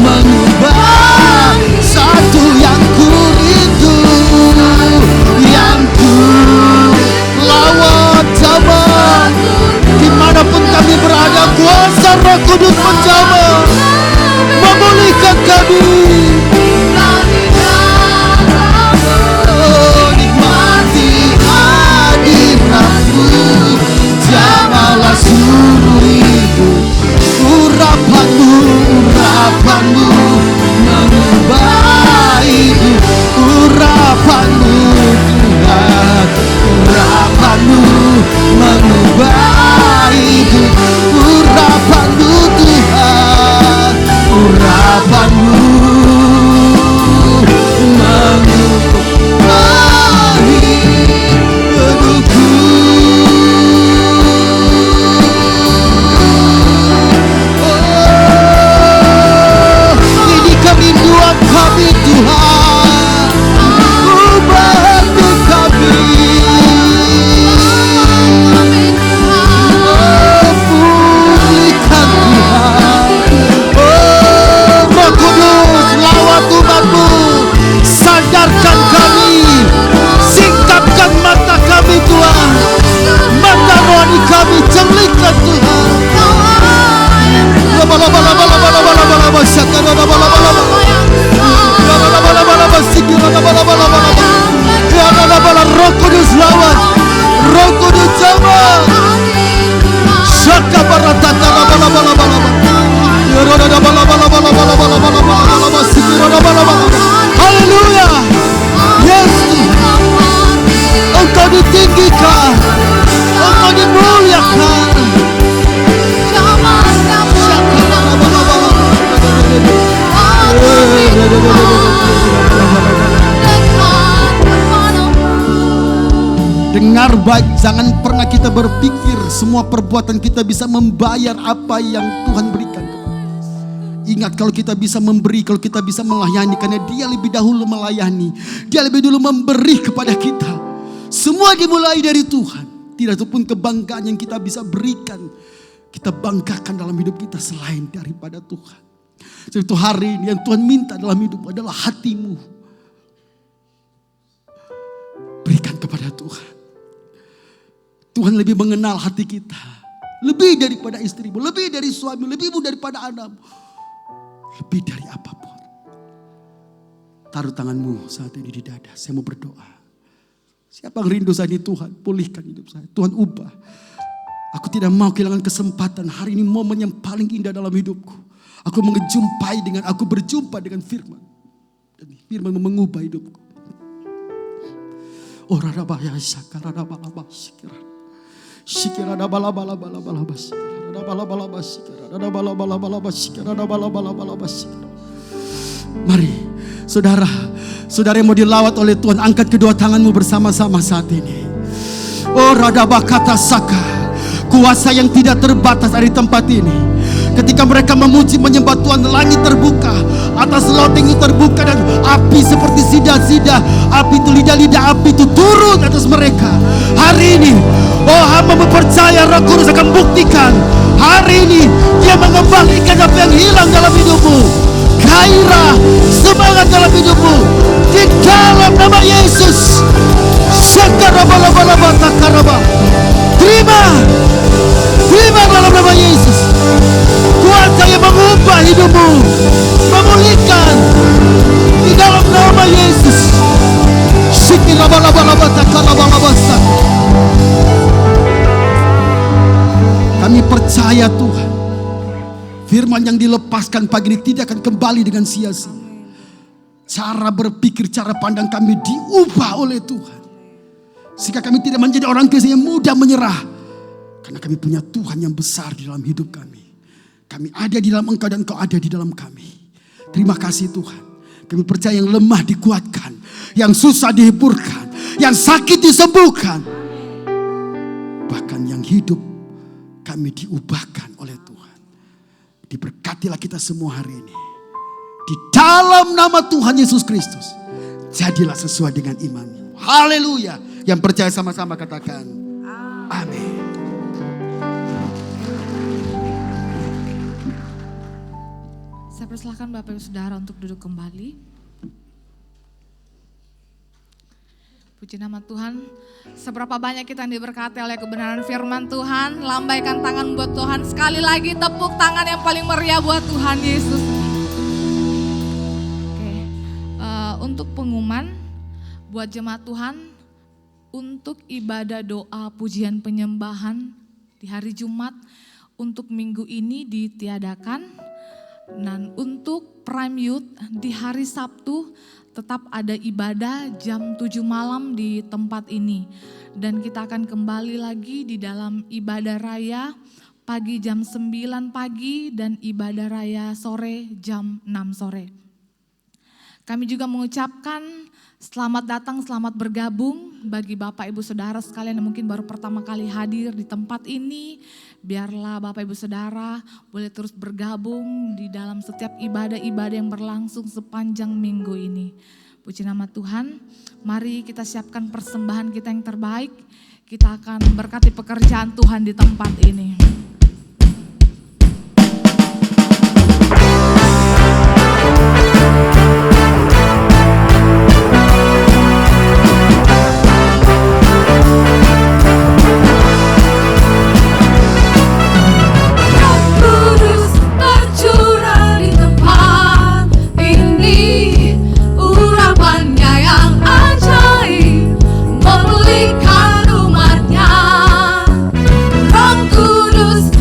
mengubah. Satu yang ku rindu, yang ku lawat zaman. Dimanapun kami berada, kuasa Roh Kudus menjamah, memulihkan kami. Oh, nikmati hadiratmu, jamalah seluruh hidup. Urapanmu, urapanmu mengubah hidup. Urapanmu Tuhan, urapanmu mengubah hidup. Urapanmu Tuhan, urapanmu mengubah hidupku. Ini kerinduan kami Tuhan, ubah hati kami. Oh, pulihkan Tuhan. Oh, Roh Kudus, lawat umat-Mu, sadarkan kami, singkapkan mata kami Tuhan, mata rohani kami, jelingkan Tuhan. Roh Kudus lawat, Roh Kudus jawab. Shaka barataka haleluya. Yes Tuhan, Engkau ditinggikan, Engkau dimuliakan. Dengar baik, jangan pernah kita berpikir semua perbuatan kita bisa membayar apa yang Tuhan berikan kepada kita. Ingat, kalau kita bisa memberi, kalau kita bisa melayani, karena Dia lebih dahulu melayani, Dia lebih dulu memberi kepada kita. Semua dimulai dari Tuhan. Tidak ada pun kebanggaan yang kita bisa berikan, kita banggakan dalam hidup kita selain daripada Tuhan. Jadi itu hari ini yang Tuhan minta dalam hidup adalah hatimu. Berikan kepada Tuhan. Tuhan lebih mengenal hati kita. Lebih daripada istrimu, lebih dari suami, lebih daripada anakmu. Lebih dari apapun. Taruh tanganmu saat ini di dada. Saya mau berdoa. Siapa yang rindu saat ini, Tuhan pulihkan hidup saya. Tuhan ubah. Aku tidak mau kehilangan kesempatan. Hari ini momen yang paling indah dalam hidupku. Aku berjumpa dengan firman. Dan firman mengubah hidupku. Oh radabaya sakaradabala sikira. Sikira dabala sikira. Mari saudara yang mau dilawat oleh Tuhan, angkat kedua tanganmu bersama-sama saat ini. Oh radabakata saka. Kuasa yang tidak terbatas ada di tempat ini. Ketika mereka memuji menyembah Tuhan, langit terbuka, atas laut yang terbuka, dan api seperti sida-sida, api itu lidah-lidah api itu turun atas mereka. Hari ini, oh hamba mempercaya Roh Kudus akan buktikan. Hari ini Dia mengembalikan apa yang hilang dalam hidupmu. Gairah, semangat dalam hidupmu, di dalam nama Yesus. Syakarabalabalabatakarabar. Terima dalam nama Yesus. Kuasa yang mengubah hidupmu, memulihkan di dalam nama Yesus. Syikirabalabalabatakalabalabasak. Kami percaya Tuhan, firman yang dilepaskan pagi ini tidak akan kembali dengan sia-sia. Cara berpikir, cara pandang kami diubah oleh Tuhan, sehingga kami tidak menjadi orang Kristen yang mudah menyerah, karena kami punya Tuhan yang besar di dalam hidup kami. Kami ada di dalam Engkau dan Engkau ada di dalam kami. Terima kasih Tuhan. Kami percaya yang lemah dikuatkan, yang susah dihiburkan, yang sakit disembuhkan, bahkan yang hidup kami diubahkan oleh Tuhan. Diberkatilah kita semua hari ini. Di dalam nama Tuhan Yesus Kristus, jadilah sesuai dengan imanmu. Haleluya. Yang percaya sama-sama katakan amin. Saya persilahkan Bapak Ibu Saudara untuk duduk kembali. Puji nama Tuhan. Seberapa banyak kita yang diberkati oleh kebenaran firman Tuhan. Lambaikan tangan buat Tuhan. Sekali lagi tepuk tangan yang paling meriah buat Tuhan Yesus. Oke. Untuk pengumuman buat jemaat Tuhan, untuk ibadah doa pujian penyembahan di hari Jumat untuk minggu ini ditiadakan. Dan untuk Prime Youth di hari Sabtu tetap ada ibadah jam 7 malam di tempat ini. Dan kita akan kembali lagi di dalam ibadah raya pagi jam 9 pagi dan ibadah raya sore jam 6 sore. Kami juga mengucapkan selamat datang, selamat bergabung bagi Bapak Ibu Saudara sekalian yang mungkin baru pertama kali hadir di tempat ini. Biarlah Bapak Ibu Saudara boleh terus bergabung di dalam setiap ibadah-ibadah yang berlangsung sepanjang minggu ini. Puji nama Tuhan, mari kita siapkan persembahan kita yang terbaik. Kita akan berkati pekerjaan Tuhan di tempat ini. Memulihkan umatnya, Roh Kudus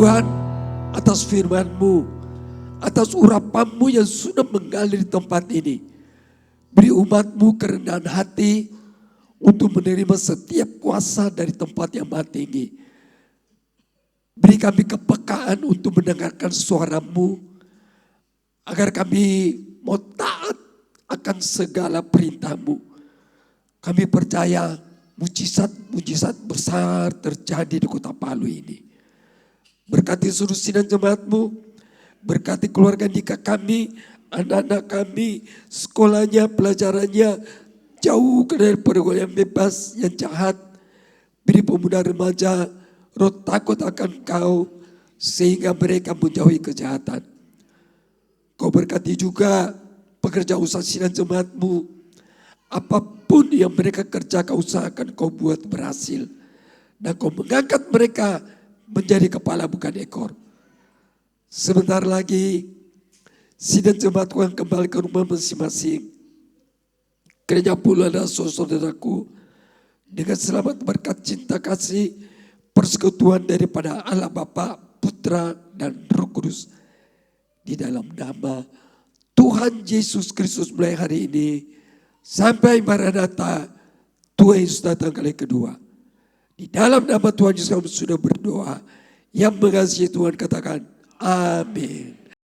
Tuhan atas firman-Mu, atas urapan-Mu yang sudah mengalir di tempat ini. Beri umat-Mu kerendahan hati untuk menerima setiap kuasa dari tempat yang maha tinggi. Beri kami kepekaan untuk mendengarkan suara-Mu, agar kami mau taat akan segala perintah-Mu. Kami percaya mujizat-mujizat besar terjadi di kota Palu ini. Berkati seluruh sidang jemaat-Mu, berkati keluarga nikah kami, anak-anak kami, sekolahnya, pelajarannya, jauh dari pergaulan yang bebas, yang jahat. Beri pemuda remaja roh takut akan Kau, sehingga mereka menjauhi kejahatan. Kau berkati juga pekerja usaha sidang jemaat-Mu. Apapun yang mereka kerjakan, usahakan Kau buat berhasil. Dan Kau mengangkat mereka menjadi kepala bukan ekor. Sebentar lagi sidang jemaatku yang kembali ke rumah masing-masing. Kiranya pula adalah saudaraku dengan selamat berkat cinta kasih persekutuan daripada Allah Bapa, Putra dan Roh Kudus. Di dalam nama Tuhan Yesus Kristus mulai hari ini sampai Maranatha, Tuhan Yesus datang kali kedua. Di dalam nama Tuhan Yesus kami sudah berdoa. Yang mengasihi Tuhan katakan amin.